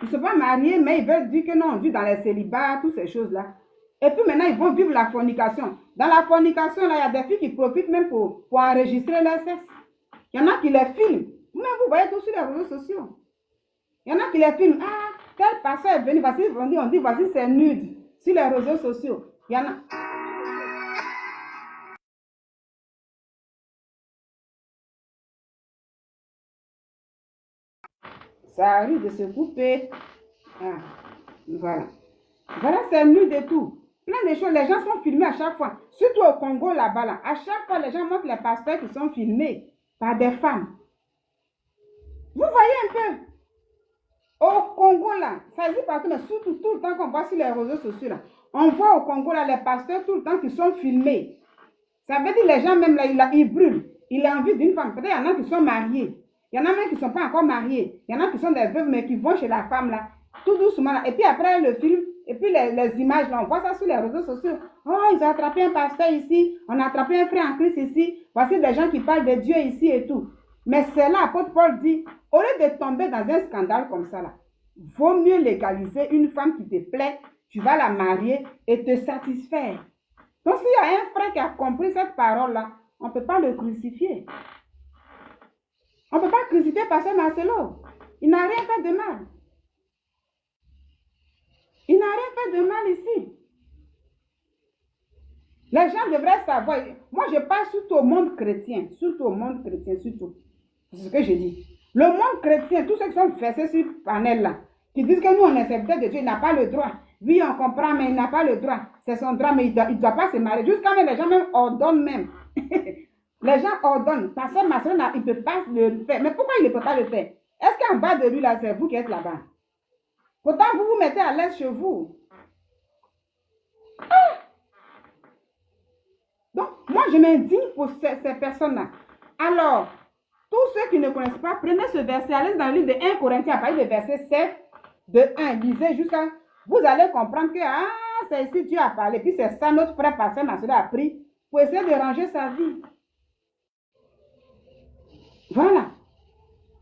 Ils ne sont pas mariés, mais ils veulent dire que non, Dieu dans les célibats, toutes ces choses-là. Et puis maintenant, ils vont vivre la fornication. Dans la fornication, là, il y a des filles qui profitent même pour enregistrer leur sexe. Il y en a qui les filment. Vous-même, vous voyez tout sur les réseaux sociaux. Il y en a qui les filment. Ah, tel pasteur est venu, voici, on dit, voici, c'est nude sur les réseaux sociaux. Il y en a. Ça arrive de se couper. Ah, voilà. Voilà, c'est nude et tout. Plein de choses, les gens sont filmés à chaque fois. Surtout au Congo, là-bas, là. À chaque fois, les gens montrent les pasteurs qui sont filmés par des femmes. Vous voyez un peu. Au Congo, là, ça existe partout, mais surtout tout le temps qu'on voit sur les réseaux sociaux, là, on voit au Congo, là, les pasteurs tout le temps qui sont filmés. Ça veut dire les gens même là, ils brûlent. Il a envie d'une femme. Peut-être il y en a qui sont mariés. Il y en a même qui ne sont pas encore mariés. Il y en a qui sont des veuves, mais qui vont chez la femme là, tout doucement là. Et puis après le film, et puis les images là, on voit ça sur les réseaux sociaux. Oh, ils ont attrapé un pasteur ici, on a attrapé un frère en Christ ici. Voici des gens qui parlent de Dieu ici et tout. Mais c'est là, l'apôtre Paul dit, au lieu de tomber dans un scandale comme ça là, vaut mieux légaliser une femme qui te plaît, tu vas la marier et te satisfaire. Donc s'il y a un frère qui a compris cette parole-là, on ne peut pas le crucifier. On ne peut pas crucifier pasteur Marcelo. Il n'a rien fait de mal. Il n'a rien fait de mal ici. Les gens devraient savoir. Moi, je parle surtout au monde chrétien. Surtout au monde chrétien, surtout. C'est ce que je dis. Le monde chrétien, tous ceux qui sont versés sur le panel là, qui disent que nous, on est serviteurs de Dieu, il n'a pas le droit. Oui, on comprend, mais il n'a pas le droit. C'est son droit, mais il ne doit pas se marier. Jusqu'à même les gens même ordonnent même. Les gens ordonnent. Pasteur Marcelo, il ne peut pas le faire. Mais pourquoi il ne peut pas le faire? Est-ce qu'en bas de lui, là, c'est vous qui êtes là-bas? Pourtant, vous vous mettez à l'aise chez vous. Ah! Donc, moi, je m'indigne pour ces personnes-là. Alors, tous ceux qui ne connaissent pas, prenez ce verset, allez dans le livre de 1 Corinthiens, à partir de verset 7, de 1, lisez jusqu'à... Vous allez comprendre que, c'est ici Dieu a parlé. Puis c'est ça, notre frère pasteur Marcelo a pris pour essayer de ranger sa vie. Voilà.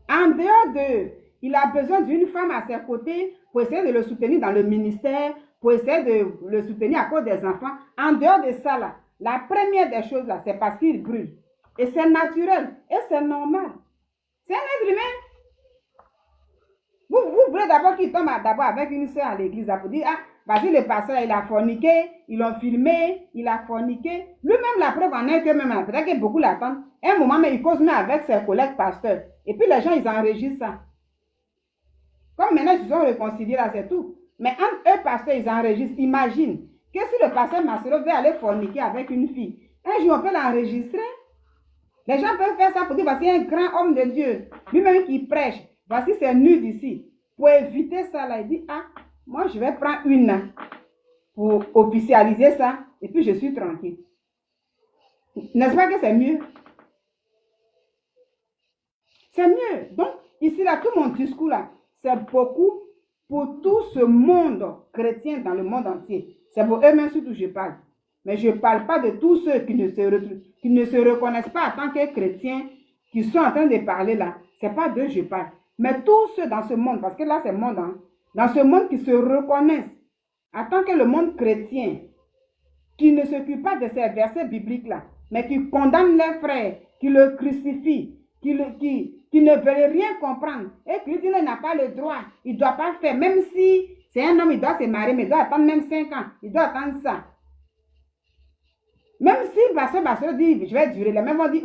En dehors de... Il a besoin d'une femme à ses côtés pour essayer de le soutenir dans le ministère, pour essayer de le soutenir à cause des enfants. En dehors de ça, là, la première des choses, là, c'est parce qu'il brûle. Et c'est naturel. Et c'est normal. C'est un être humain. Vous voulez d'abord qu'il tombe d'abord avec une soeur à l'église pour dire, vas-y, le pasteur, il a forniqué, ils l'ont filmé, il a forniqué. Lui-même, la preuve en est que même, peut-être que beaucoup l'attendent. Un moment, mais il cause même avec ses collègues pasteurs. Et puis les gens, ils enregistrent ça. Comme maintenant, ils se sont réconciliés là, c'est tout. Mais entre eux, pasteurs, ils enregistrent. Imagine que si le pasteur Marcelo veut aller forniquer avec une fille, un jour, on peut l'enregistrer. Les gens peuvent faire ça pour dire, voici un grand homme de Dieu. Lui-même qui prêche. Voici c'est nude ici. Pour éviter ça, là, il dit, moi, je vais prendre une pour officialiser ça. Et puis, je suis tranquille. N'est-ce pas que c'est mieux? C'est mieux. Donc, ici, là, tout mon discours, là, c'est beaucoup pour tout ce monde chrétien dans le monde entier. C'est pour eux-mêmes surtout que je parle. Mais je ne parle pas de tous ceux qui ne se reconnaissent pas en tant que chrétiens, qui sont en train de parler là. Ce n'est pas d'eux que je parle. Mais tous ceux dans ce monde, parce que là c'est monde, hein, dans ce monde qui se reconnaissent en tant que le monde chrétien, qui ne s'occupe pas de ces versets bibliques-là, mais qui condamnent les frères, qui le crucifient, qui ne veulent rien comprendre, et qui lui disent qu'il n'a pas le droit, il ne doit pas le faire, même si c'est un homme, il doit se marier, mais il doit attendre même 5 ans, il doit attendre ça. Même si Pasteur dit, je vais durer, les mêmes vont dire,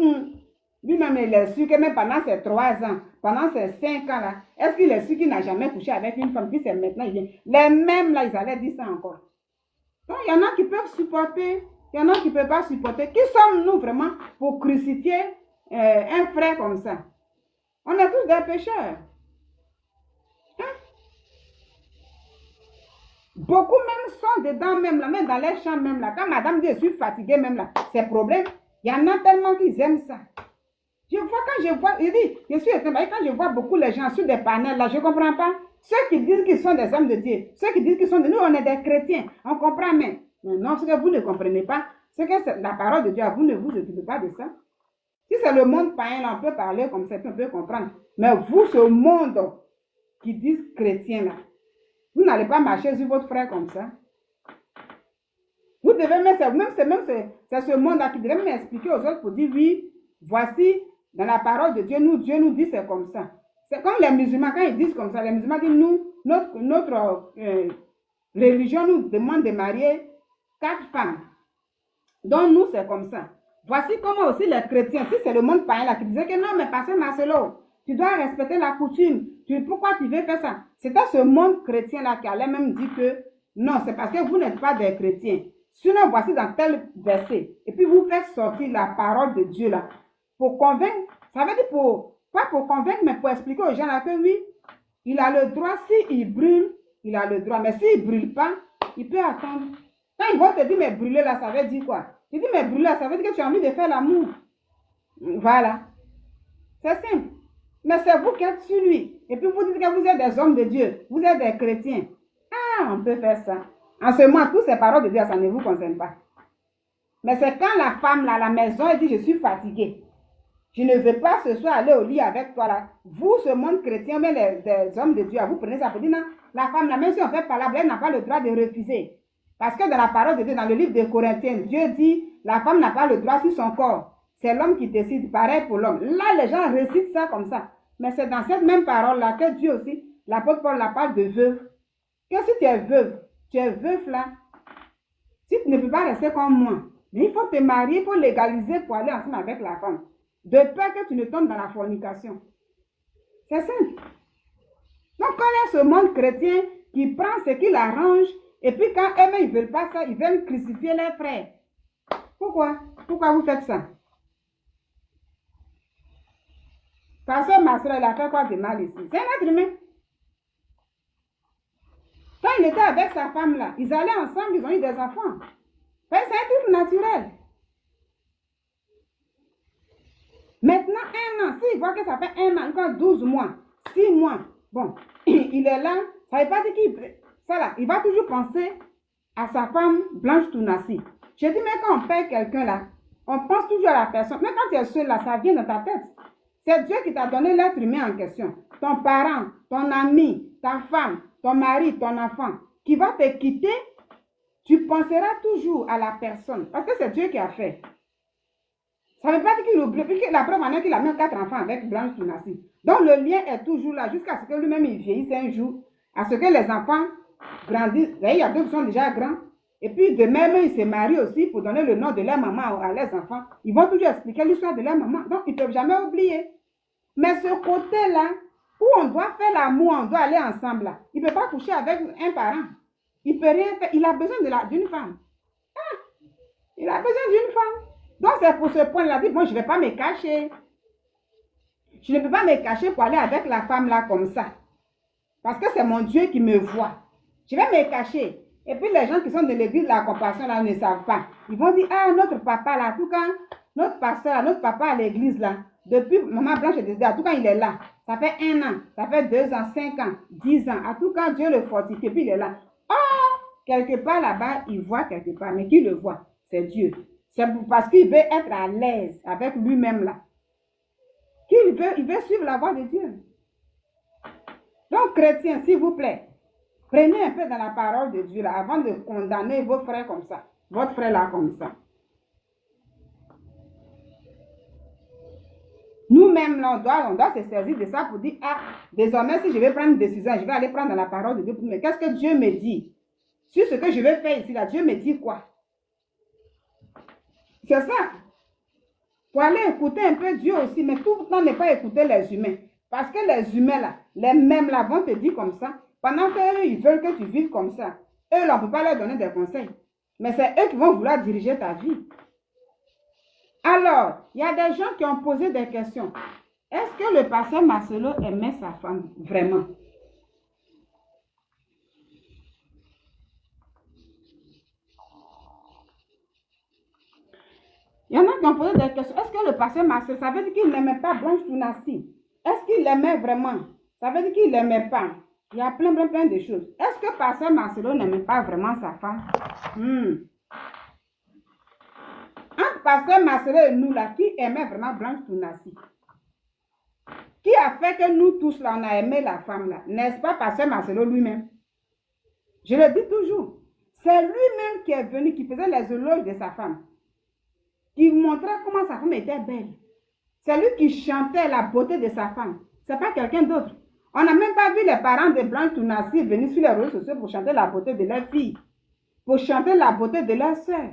lui-même, il est sûr que même pendant ces 3 ans, pendant ces 5 ans-là, est-ce qu'il est sûr qu'il n'a jamais couché avec une femme, puis c'est maintenant, il vient. Les mêmes, là, ils allaient dire ça encore. Donc, il y en a qui peuvent supporter, il y en a qui ne peuvent pas supporter. Qui sommes-nous vraiment pour crucifier un frère comme ça? On est tous des pécheurs. Hein? Beaucoup même sont dedans, même là, même dans les champs, même là. Quand madame dit, je suis fatiguée, même là, c'est problème. Il y en a tellement qui aiment ça. Je vois, quand je vois, il dit, je suis étonné, quand je vois beaucoup les gens sur des panels là, je ne comprends pas. Ceux qui disent qu'ils sont des hommes de Dieu, ceux qui disent qu'ils sont de nous, on est des chrétiens, on comprend, mais non, ce que vous ne comprenez pas, c'est que la parole de Dieu, vous ne vous occupez pas de ça. Si c'est le monde païen, là, on peut parler comme ça, on peut comprendre. Mais vous, ce monde qui dit chrétien là, vous n'allez pas marcher sur votre frère comme ça. Vous devez même c'est ce monde-là qui devrait même expliquer aux autres pour dire, oui, voici, dans la parole de Dieu, Dieu nous dit c'est comme ça. C'est comme les musulmans, quand ils disent comme ça, les musulmans disent, notre religion nous demande de marier 4 femmes. Donc nous, c'est comme ça. Voici comment aussi les chrétiens, si c'est le monde païen là, qui disait que non, mais pasteur Marcelo, tu dois respecter la coutume. Pourquoi tu veux faire ça? C'était ce monde chrétien là qui allait même dire que non, c'est parce que vous n'êtes pas des chrétiens. Sinon, voici dans tel verset. Et puis vous faites sortir la parole de Dieu là. Pour convaincre, ça veut dire pour Pas pour convaincre, mais pour expliquer aux gens là que oui, il a le droit, s'il brûle, il a le droit. Mais s'il ne brûle pas, il peut attendre. Quand ils vont te dire, mais brûler là, ça veut dire quoi? Tu dis, mais brûler là, ça veut dire que tu as envie de faire l'amour. Voilà. C'est simple. Mais c'est vous qui êtes sur lui. Et puis vous dites que vous êtes des hommes de Dieu. Vous êtes des chrétiens. Ah, on peut faire ça. En ce moment, toutes ces paroles de Dieu, ça ne vous concerne pas. Mais c'est quand la femme, là, à la maison, elle dit, je suis fatiguée. Je ne veux pas ce soir aller au lit avec toi, là. Vous, ce monde chrétien, mais les hommes de Dieu, vous prenez ça pour dire, non, la femme, là, même si on fait parler, elle n'a pas le droit de refuser. Parce que dans la parole de Dieu, dans le livre de Corinthiens, Dieu dit, la femme n'a pas le droit sur son corps. C'est l'homme qui décide, pareil pour l'homme. Là, les gens récitent ça comme ça. Mais c'est dans cette même parole-là que Dieu aussi, l'apôtre Paul la parle de veuve. Que si tu es veuf là, si tu ne peux pas rester comme moi, mais il faut te marier, il faut légaliser pour aller ensemble avec la femme. De peur que tu ne tombes dans la fornication. C'est simple. Donc quand il y a ce monde chrétien qui prend ce qu'il arrange, et puis quand eux-mêmes ils ne veulent pas ça, ils veulent crucifier leurs frères. Pourquoi? Pourquoi vous faites ça? Parce que ma soeur, elle a fait quoi de mal ici? C'est un être humain. Quand il était avec sa femme là, ils allaient ensemble, ils ont eu des enfants. C'est un truc naturel. Maintenant, 1 an, s'il voit que ça fait 1 an, encore 12 mois, 6 mois, bon, il est là, ça ne veut pas dire qu'il... Ça là, il va toujours penser à sa femme Blanche Tounassi. Je dis, mais quand on perd quelqu'un là, on pense toujours à la personne. Mais quand tu es seul là, ça vient dans ta tête. C'est Dieu qui t'a donné l'être humain en question. Ton parent, ton ami, ta femme, ton mari, ton enfant, qui va te quitter, tu penseras toujours à la personne. Parce que c'est Dieu qui a fait. Ça ne veut pas dire qu'il oublie. Puis la preuve en est qu'il a même 4 enfants avec Blanche Tounassi. Donc le lien est toujours là jusqu'à ce que lui-même il vieillisse un jour. À ce que les enfants grandissent. Il y a d'autres qui sont déjà grands. Et puis de même, ils se marient aussi pour donner le nom de leur maman à leurs enfants. Ils vont toujours expliquer l'histoire de leur maman. Donc ils ne peuvent jamais oublier. Mais ce côté-là, où on doit faire l'amour, on doit aller ensemble là. Il ne peut pas coucher avec un parent. Il ne peut rien faire. Il a besoin d'une femme. Ah, il a besoin d'une femme. Donc c'est pour ce point-là, dit, moi je ne vais pas me cacher. Je ne peux pas me cacher pour aller avec la femme là comme ça. Parce que c'est mon Dieu qui me voit. Je vais me cacher. Et puis les gens qui sont de l'église de la compassion là ne savent pas. Ils vont dire, ah notre papa là, en tout cas, notre pasteur, notre papa à l'église là, depuis Maman Blanche est décédée, en tout cas il est là. Ça fait 1 an, ça fait 2 ans, 5 ans, 10 ans. En tout cas Dieu le fortifie, puis il est là. Oh, quelque part là-bas, il voit quelque part. Mais qui le voit? C'est Dieu. C'est parce qu'il veut être à l'aise avec lui-même là. Il veut suivre la voie de Dieu. Donc, chrétiens, s'il vous plaît, prenez un peu dans la parole de Dieu là, avant de condamner vos frères comme ça. Votre frère là comme ça. Nous-mêmes, là, on doit se saisir de ça pour dire, ah, désormais, si je vais prendre une décision, je vais aller prendre dans la parole de Dieu. Mais qu'est-ce que Dieu me dit? Sur ce que je vais faire ici, là, Dieu me dit quoi? C'est ça. Pour aller écouter un peu Dieu aussi, mais tout le temps ne pas écouter les humains. Parce que les humains là, les mêmes là vont te dire comme ça, pendant qu'eux, ils veulent que tu vives comme ça. Eux, là, on ne peut pas leur donner des conseils. Mais c'est eux qui vont vouloir diriger ta vie. Alors, il y a des gens qui ont posé des questions. Est-ce que le pasteur Marcelo aimait sa femme vraiment? Il y en a qui ont posé des questions. Est-ce que le pasteur Marcelo, ça veut dire qu'il n'aimait pas Blanche Tounassi? Est-ce qu'il l'aimait vraiment? Ça veut dire qu'il ne l'aimait pas. Il y a plein de choses. Est-ce que pasteur Marcelo n'aimait pas vraiment sa femme? Entre pasteur Marcelo et nous là, qui aimait vraiment Blanche Tounassi? Qui a fait que nous tous là, on a aimé la femme là? N'est-ce pas pasteur Marcelo lui-même? Je le dis toujours. C'est lui-même qui est venu, qui faisait les éloges de sa femme. Qui montrait comment sa femme était belle. C'est lui qui chantait la beauté de sa femme. Ce n'est pas quelqu'un d'autre. On n'a même pas vu les parents de Blanche Tounassi venir sur les réseaux sociaux pour chanter la beauté de leur fille. Pour chanter la beauté de leur soeur.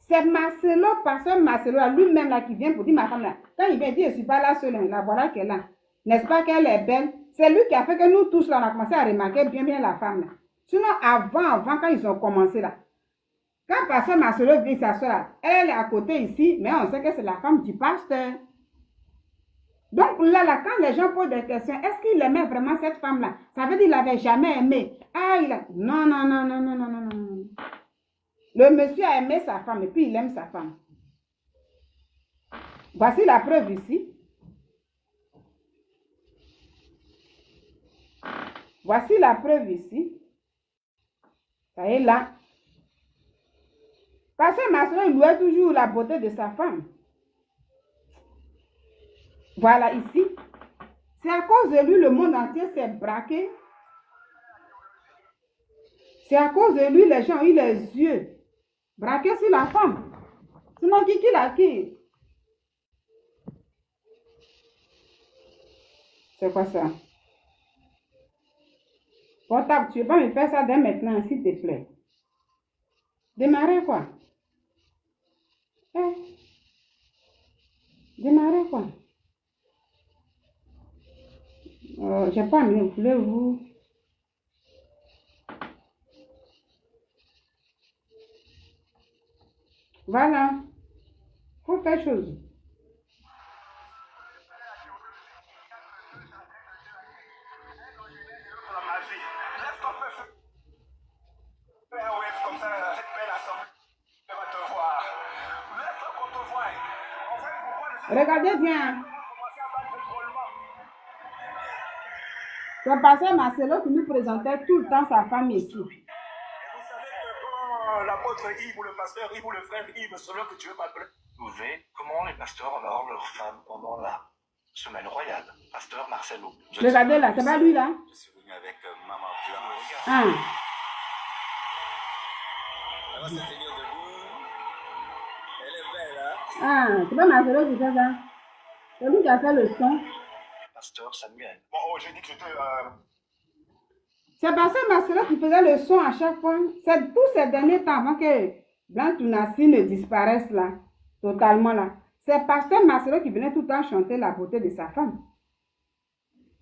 C'est Marcelo, pasteur Marcelo, lui-même là qui vient pour dire ma femme là. Quand il vient dire, je ne suis pas là seule, la voilà qu'elle est là. N'est-ce pas qu'elle est belle? C'est lui qui a fait que nous tous là, on a commencé à remarquer bien la femme là. Sinon, avant, quand ils ont commencé là, quand pasteur Marcelo vient s'asseoir là, elle est à côté ici, mais on sait que c'est la femme du pasteur. Donc là, quand les gens posent des questions, est-ce qu'il aimait vraiment cette femme-là? Ça veut dire qu'il l'avait jamais aimé. Ah, il a... Non, non, non, non, non, non, non, non. Le monsieur a aimé sa femme et puis il aime sa femme. Voici la preuve ici. Voici la preuve ici. Ça est là. Parce que ma soeur, il louait toujours la beauté de sa femme. Voilà ici. C'est à cause de lui, le monde entier s'est braqué. C'est à cause de lui, les gens ont eu les yeux braqués sur la femme. Sinon, qui l'a qui? C'est quoi ça? Portable, tu ne veux pas me faire ça dès maintenant, s'il te plaît. Démarrer quoi? Démarrer quoi? J'ai pas mis, voulez-vous? Voilà. Faut faire chose. Regardez bien. C'est pasteur Marcelo qui nous présentait tout le temps sa femme ici. Vous savez que quand l'apôtre Yves ou le pasteur Yves ou le frère Yves, selon que tu veux m'appeler, vous savez comment les pasteurs honorent leurs femmes pendant la semaine royale. Pasteur Marcelo. Regardez là, c'est pas lui là? Je suis venu avec Maman Blanche. Ah. Elle va se tenir debout. Elle est belle, hein? Ah, c'est pas Marcelo qui fait ça. C'est lui qui a fait le son. Pasteur Samuel. Bon, oh, j'ai dit que j'étais... C'est pasteur Marcelo qui faisait le son à chaque fois. C'est tous ces derniers temps avant que Blanc Tounassi ne disparaisse là, totalement là. C'est pasteur Marcelo qui venait tout le temps chanter la beauté de sa femme.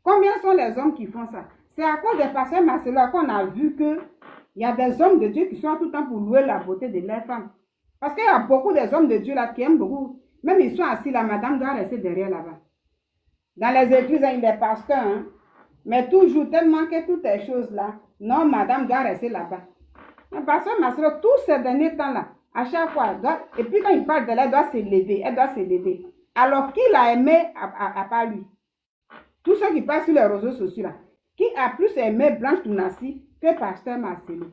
Combien sont les hommes qui font ça? C'est à cause des pasteurs Marcelo qu'on a vu qu'il y a des hommes de Dieu qui sont tout le temps pour louer la beauté de leurs femmes. Parce qu'il y a beaucoup des hommes de Dieu là qui aiment beaucoup. Même ils sont assis là, madame doit rester derrière là-bas. Dans les églises, il y a des pasteurs, hein? Mais toujours, tellement que toutes ces choses-là, non, madame doit rester là-bas. Le pasteur Marcelo, tous ces derniers temps-là, à chaque fois, et puis quand il parle d'elle, elle doit se lever, Alors, qui l'a aimé à part lui? Tous ceux qui passent sur les réseaux sociaux, là, qui a plus aimé Blanche Tounassi que pasteur Marcelo?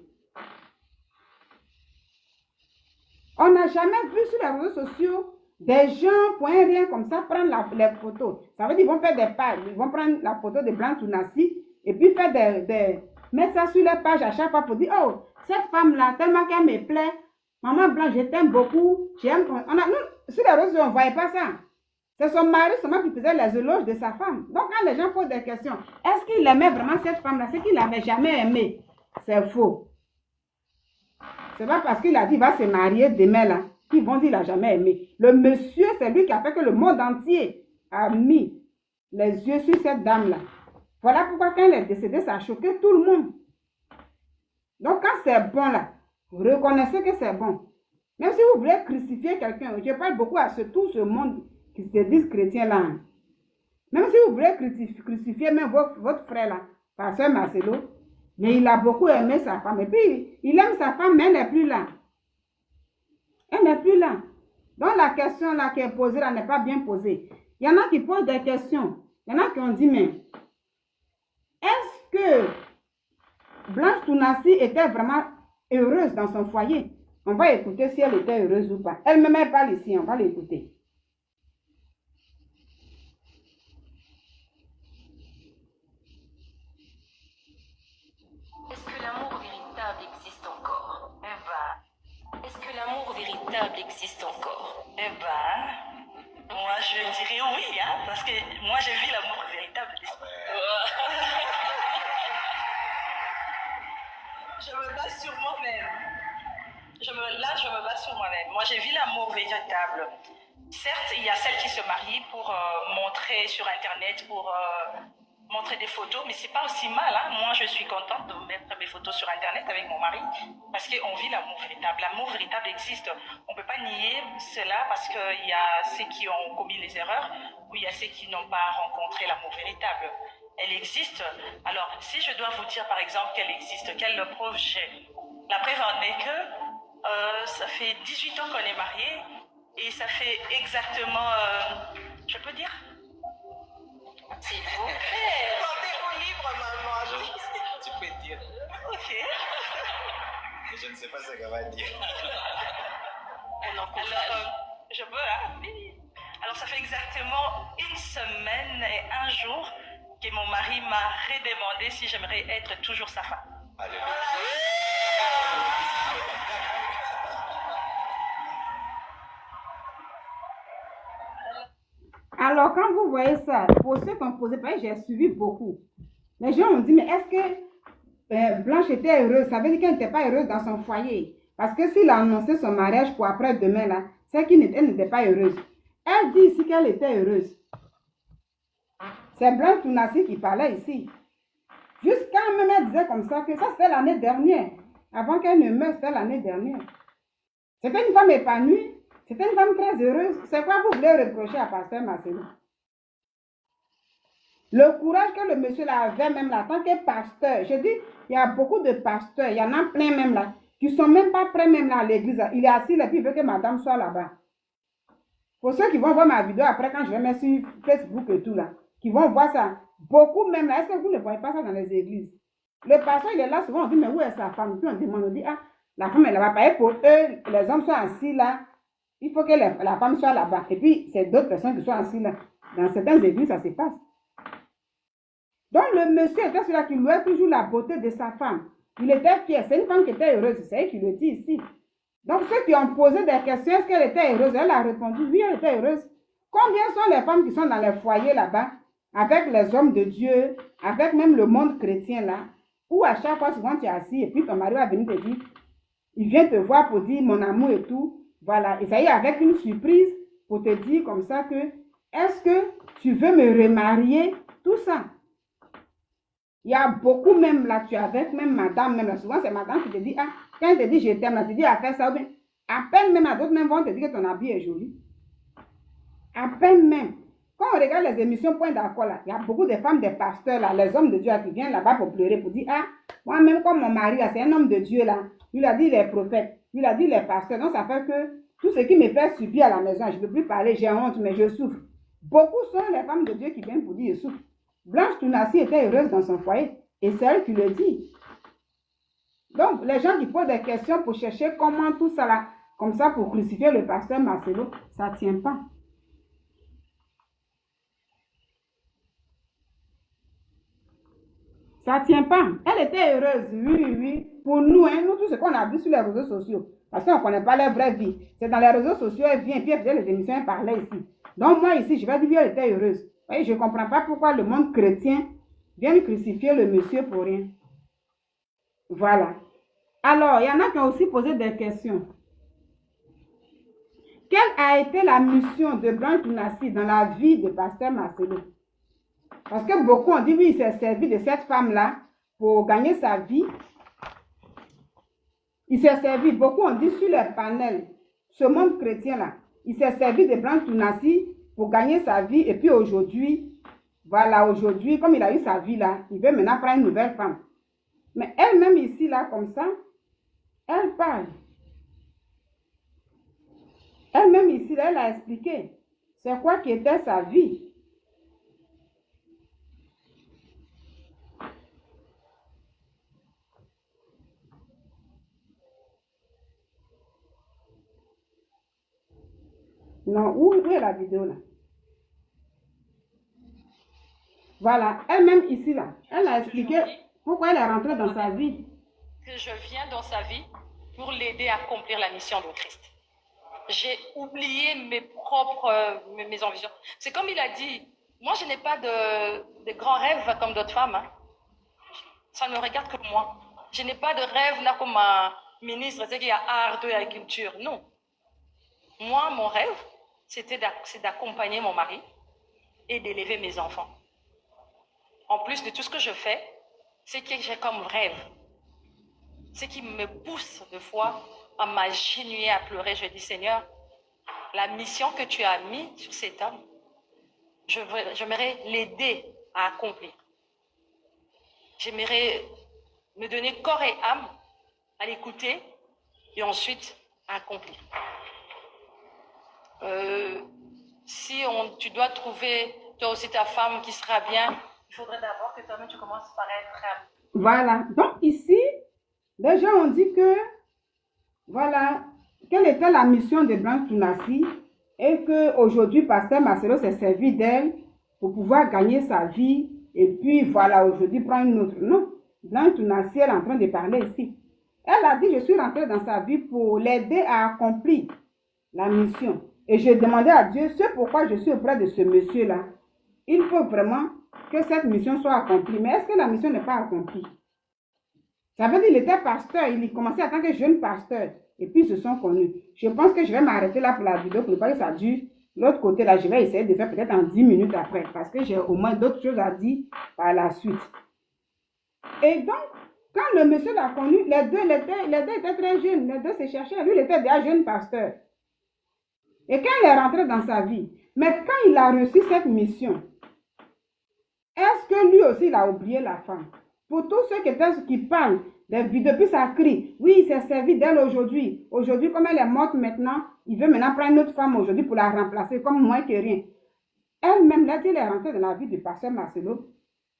On n'a jamais vu sur les réseaux sociaux des gens pour un rien comme ça prendre les photos. Ça veut dire qu'ils vont faire des pages. Ils vont prendre la photo de Blanche Tounassi et puis faire mettre ça sur les pages à chaque fois pour dire, oh, cette femme-là, tellement qu'elle me plaît. Maman Blanche, je t'aime beaucoup. J'aime ton... Nous, sur les réseaux, on ne voyait pas ça. C'est son mari seulement qui faisait les éloges de sa femme. Donc, quand les gens posent des questions, est-ce qu'il aimait vraiment cette femme-là? C'est qu'il l'avait jamais aimée. C'est faux. C'est pas parce qu'il a dit qu'il va se marier demain là, qu'ils vont dire qu'il n'a jamais aimé. Le monsieur, c'est lui qui a fait que le monde entier a mis les yeux sur cette dame-là. Voilà pourquoi quand elle est décédée, ça a choqué tout le monde. Donc quand c'est bon là, vous reconnaissez que c'est bon. Même si vous voulez crucifier quelqu'un, je parle beaucoup à tout ce monde qui se disent chrétiens là. Même si vous voulez crucifier même votre frère là, pasteur Marcelo, mais il a beaucoup aimé sa femme. Et puis, il aime sa femme, mais elle n'est plus là. Elle n'est plus là. Donc, la question là qui est posée là n'est pas bien posée. Il y en a qui posent des questions. Il y en a qui ont dit, mais est-ce que Blanche Tounassi était vraiment heureuse dans son foyer? On va écouter si elle était heureuse ou pas. Elle-même, elle parle ici, on va l'écouter. Est-ce que l'amour véritable existe encore? Est-ce que l'amour véritable existe encore? Moi je dirais oui, hein, parce que moi j'ai vu l'amour véritable. Je me base sur moi-même. Je me base sur moi-même. Moi j'ai vu l'amour véritable. Certes, il y a celles qui se marient pour montrer sur Internet, pour montrer des photos, mais c'est pas aussi mal. Hein. Moi, je suis contente de mettre mes photos sur Internet avec mon mari parce qu'on vit l'amour véritable. L'amour véritable existe. On ne peut pas nier cela parce qu'il y a ceux qui ont commis les erreurs ou il y a ceux qui n'ont pas rencontré l'amour véritable. Elle existe. Alors, si je dois vous dire, par exemple, qu'elle existe, quelle preuve j'ai? La preuve en est que ça fait 18 ans qu'on est mariés et ça fait exactement, je peux dire? S'il vous plaît. Sentez-vous libre, maman. Tu peux dire. Ok. Mais je ne sais pas ce qu'elle va dire. On encourage. Alors, je peux, hein? Oui. Alors, ça fait exactement une semaine et un jour que mon mari m'a redemandé si j'aimerais être toujours sa femme. Alléluia. Alors, quand vous voyez ça, pour ceux qui ont posé, pareil, j'ai suivi beaucoup. Les gens ont dit, mais est-ce que Blanche était heureuse? Ça veut dire qu'elle n'était pas heureuse dans son foyer. Parce que s'il a annoncé son mariage pour après-demain, là, c'est qu'elle n'était pas heureuse. Elle dit ici qu'elle était heureuse. C'est Blanche Tounassi qui parlait ici. Jusqu'à même, elle disait comme ça que ça, c'était l'année dernière. Avant qu'elle ne meure, c'était l'année dernière. C'était une femme épanouie. C'était une femme très heureuse. C'est quoi vous voulez reprocher à Pasteur Marcelo? Le courage que le monsieur là avait même là, tant que pasteur. Je dis, il y a beaucoup de pasteurs, il y en a plein même là, qui ne sont même pas prêts même là à l'église. Il est assis là, puis il veut que madame soit là-bas. Pour ceux qui vont voir ma vidéo après, quand je vais mettre sur Facebook et tout là, qui vont voir ça, beaucoup même là, est-ce que vous ne voyez pas ça dans les églises? Le pasteur, il est là, souvent on dit, mais où est sa femme? Puis on demande, on dit, ah, la femme elle va pas. Et pour eux, les hommes sont assis là, il faut que la femme soit là-bas. Et puis, c'est d'autres personnes qui sont assis là. Dans certaines églises, ça se passe. Donc, le monsieur était celui-là qui louait toujours la beauté de sa femme. Il était fier. C'est une femme qui était heureuse. C'est elle qui le dit ici. Donc, ceux qui ont posé des questions, est-ce qu'elle était heureuse? Elle a répondu, oui, elle était heureuse. Combien sont les femmes qui sont dans les foyers là-bas, avec les hommes de Dieu, avec même le monde chrétien là, où à chaque fois, souvent tu es assis, et puis ton mari va venir te dire, il vient te voir pour dire mon amour et tout. Voilà, et ça y est, avec une surprise pour te dire comme ça que, est-ce que tu veux me remarier? Tout ça. Il y a beaucoup même là, tu es avec même madame, même là, souvent c'est madame qui te dit, ah, quand elle te dit je t'aime, là, tu dis à faire ça, ou bien, à peine même à d'autres même vont te dire que ton habit est joli. À peine même. Quand on regarde les émissions Point d'accord là, il y a beaucoup de femmes, des pasteurs là, les hommes de Dieu là, qui viennent là-bas pour pleurer, pour dire, ah, moi-même comme mon mari là, c'est un homme de Dieu là, il a dit les prophètes. Il a dit les pasteurs. Donc, ça fait que tout ce qui me fait subir à la maison, je ne peux plus parler, j'ai honte, mais je souffre. Beaucoup sont les femmes de Dieu qui viennent pour dire je souffre. Blanche Tounassi était heureuse dans son foyer. Et c'est elle qui le dit. Donc, les gens qui posent des questions pour chercher comment tout ça là, comme ça pour crucifier le pasteur Marcelo, ça ne tient pas. Ça ne tient pas. Elle était heureuse, oui, oui. Pour nous, hein, nous, tout ce qu'on a vu sur les réseaux sociaux. Parce qu'on ne connaît pas leur vraie vie. C'est dans les réseaux sociaux, elle vient, puis elle faisait les émissions, elle parlait ici. Donc moi, ici, je vais dire qu'elle était heureuse. Vous voyez, je ne comprends pas pourquoi le monde chrétien vient crucifier le monsieur pour rien. Voilà. Alors, il y en a qui ont aussi posé des questions. Quelle a été la mission de Blanche Tounassi dans la vie de pasteur Marcelo? Parce que beaucoup ont dit, oui, il s'est servi de cette femme-là pour gagner sa vie. Il s'est servi, beaucoup ont dit sur les panels, ce monde chrétien-là, il s'est servi de Blanche Tounassi pour gagner sa vie. Et puis aujourd'hui, voilà, aujourd'hui, comme il a eu sa vie là, il veut maintenant prendre une nouvelle femme. Mais elle-même ici, là, comme ça, elle parle. Elle-même ici, là, elle a expliqué c'est quoi qui était sa vie. Non, où est la vidéo là? Voilà, elle-même ici là, elle a expliqué pourquoi elle est rentrée dans sa vie. Que je viens dans sa vie pour l'aider à accomplir la mission de Christ. J'ai oublié mes ambitions. C'est comme il a dit, moi je n'ai pas de grands rêves comme d'autres femmes. Hein. Ça ne regarde que moi. Je n'ai pas de rêve là comme un ministre, c'est qu'il y a art de l'agriculture. Non. Moi, mon rêve, c'est d'accompagner mon mari et d'élever mes enfants. en plus de tout ce que je fais, ce que j'ai comme rêve, ce qui me pousse de fois à m'agenouiller, à pleurer, je dis Seigneur, la mission que tu as mise sur cet homme, j'aimerais l'aider à accomplir. J'aimerais me donner corps et âme à l'écouter et ensuite à accomplir. Si tu dois trouver toi aussi ta femme qui sera bien, il faudrait d'abord que toi-même tu commences par être... Voilà. Donc ici, les gens ont dit que, voilà, quelle était la mission de Blanche Tunasi et qu'aujourd'hui, Pasteur Marcelo s'est servi d'elle pour pouvoir gagner sa vie et puis voilà, aujourd'hui, prendre une autre. Non, Blanche Tunasi, elle est en train de parler ici. Elle a dit, je suis rentrée dans sa vie pour l'aider à accomplir la mission. Et j'ai demandé à Dieu, c'est pourquoi je suis auprès de ce monsieur-là. Il faut vraiment que cette mission soit accomplie. Mais est-ce que la mission n'est pas accomplie? Ça veut dire qu'il était pasteur, il commençait en tant que jeune pasteur. Et puis ils se sont connus. Je pense que je vais m'arrêter là pour la vidéo, pour ne pas que ça dure. L'autre côté là, je vais essayer de faire peut-être en 10 minutes après. Parce que j'ai au moins d'autres choses à dire par la suite. Et donc, quand le monsieur l'a connu, les deux étaient très jeunes. Les deux se cherchaient. Lui, il était déjà jeune pasteur. Et quand il est rentré dans sa vie, mais quand il a reçu cette mission, est-ce que lui aussi, il a oublié la femme? Pour tous ceux qui parlent des vidéos, depuis ça crie, oui, il s'est servi d'elle aujourd'hui. Aujourd'hui, comme elle est morte maintenant, il veut maintenant prendre une autre femme aujourd'hui pour la remplacer, comme moins que rien. Elle-même, là, elle est rentrée dans la vie du pasteur Marcelo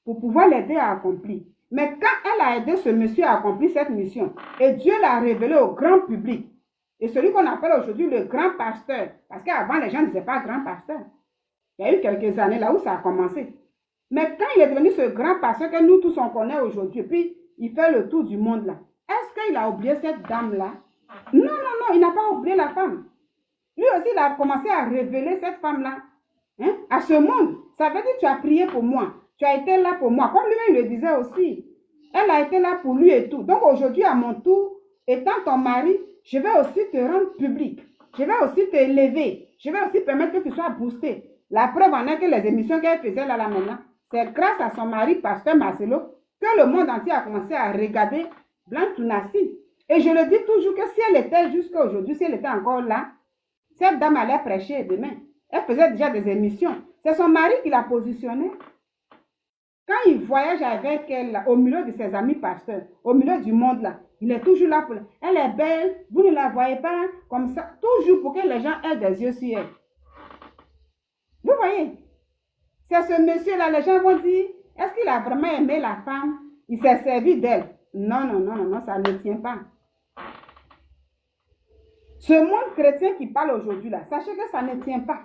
pour pouvoir l'aider à accomplir. Mais quand elle a aidé ce monsieur à accomplir cette mission, et Dieu l'a révélé au grand public, et celui qu'on appelle aujourd'hui le grand pasteur, parce qu'avant les gens ne disaient pas grand pasteur. Il y a eu quelques années là où ça a commencé. Mais quand il est devenu ce grand pasteur que nous tous on connaît aujourd'hui, puis il fait le tour du monde là, est-ce qu'il a oublié cette dame-là? Non, il n'a pas oublié la femme. Lui aussi, il a commencé à révéler cette femme-là à ce monde. Ça veut dire que tu as prié pour moi, tu as été là pour moi. Comme lui-même le disait aussi, elle a été là pour lui et tout. Donc aujourd'hui, à mon tour, étant ton mari, je vais aussi te rendre public. Je vais aussi t'élever. Je vais aussi permettre que tu sois boosté. La preuve en est que les émissions qu'elle faisait là maintenant, c'est grâce à son mari, pasteur Marcelo, que le monde entier a commencé à regarder Blanche Tunasi. Et je le dis toujours que si elle était jusqu'à aujourd'hui, si elle était encore là, cette dame allait prêcher demain. Elle faisait déjà des émissions. C'est son mari qui l'a positionnée. Quand il voyage avec elle, au milieu de ses amis pasteurs, au milieu du monde là, il est toujours là pour elle. Elle est belle, vous ne la voyez pas comme ça, toujours pour que les gens aient des yeux sur elle. Vous voyez? C'est ce monsieur-là, les gens vont dire, est-ce qu'il a vraiment aimé la femme? Il s'est servi d'elle. Non, ça ne tient pas. Ce monde chrétien qui parle aujourd'hui là, sachez que ça ne tient pas.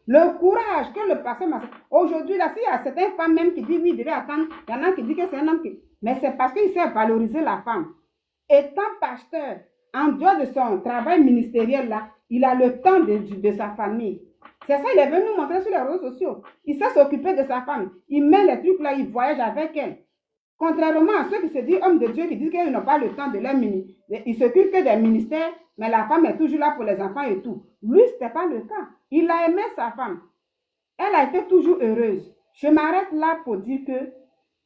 Le courage que le pasteur Marcelo... Aujourd'hui, là, s'il y a certaines femmes même qui disent, oui, il devait attendre, il y en a qui disent que c'est un homme qui... Mais c'est parce qu'il sait valoriser la femme. Étant pasteur, en dehors de son travail ministériel, là, il a le temps de sa famille. C'est ça, il est venu nous montrer sur les réseaux sociaux. Il sait s'occuper de sa femme. Il met les trucs là, il voyage avec elle. Contrairement à ceux qui se disent hommes de Dieu, qui disent qu'ils n'ont pas le temps de leur ministère. Ils s'occupent que des ministères, mais la femme est toujours là pour les enfants et tout. Lui, ce n'était pas le cas. Il a aimé sa femme. Elle a été toujours heureuse. Je m'arrête là pour dire que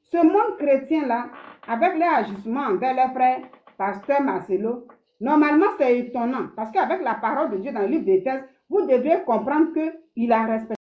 ce monde chrétien-là, avec les agissements envers les frères, pasteur Marcelo, normalement c'est étonnant. Parce qu'avec la parole de Dieu dans le livre d'Éphèse, vous devez comprendre qu'il a respecté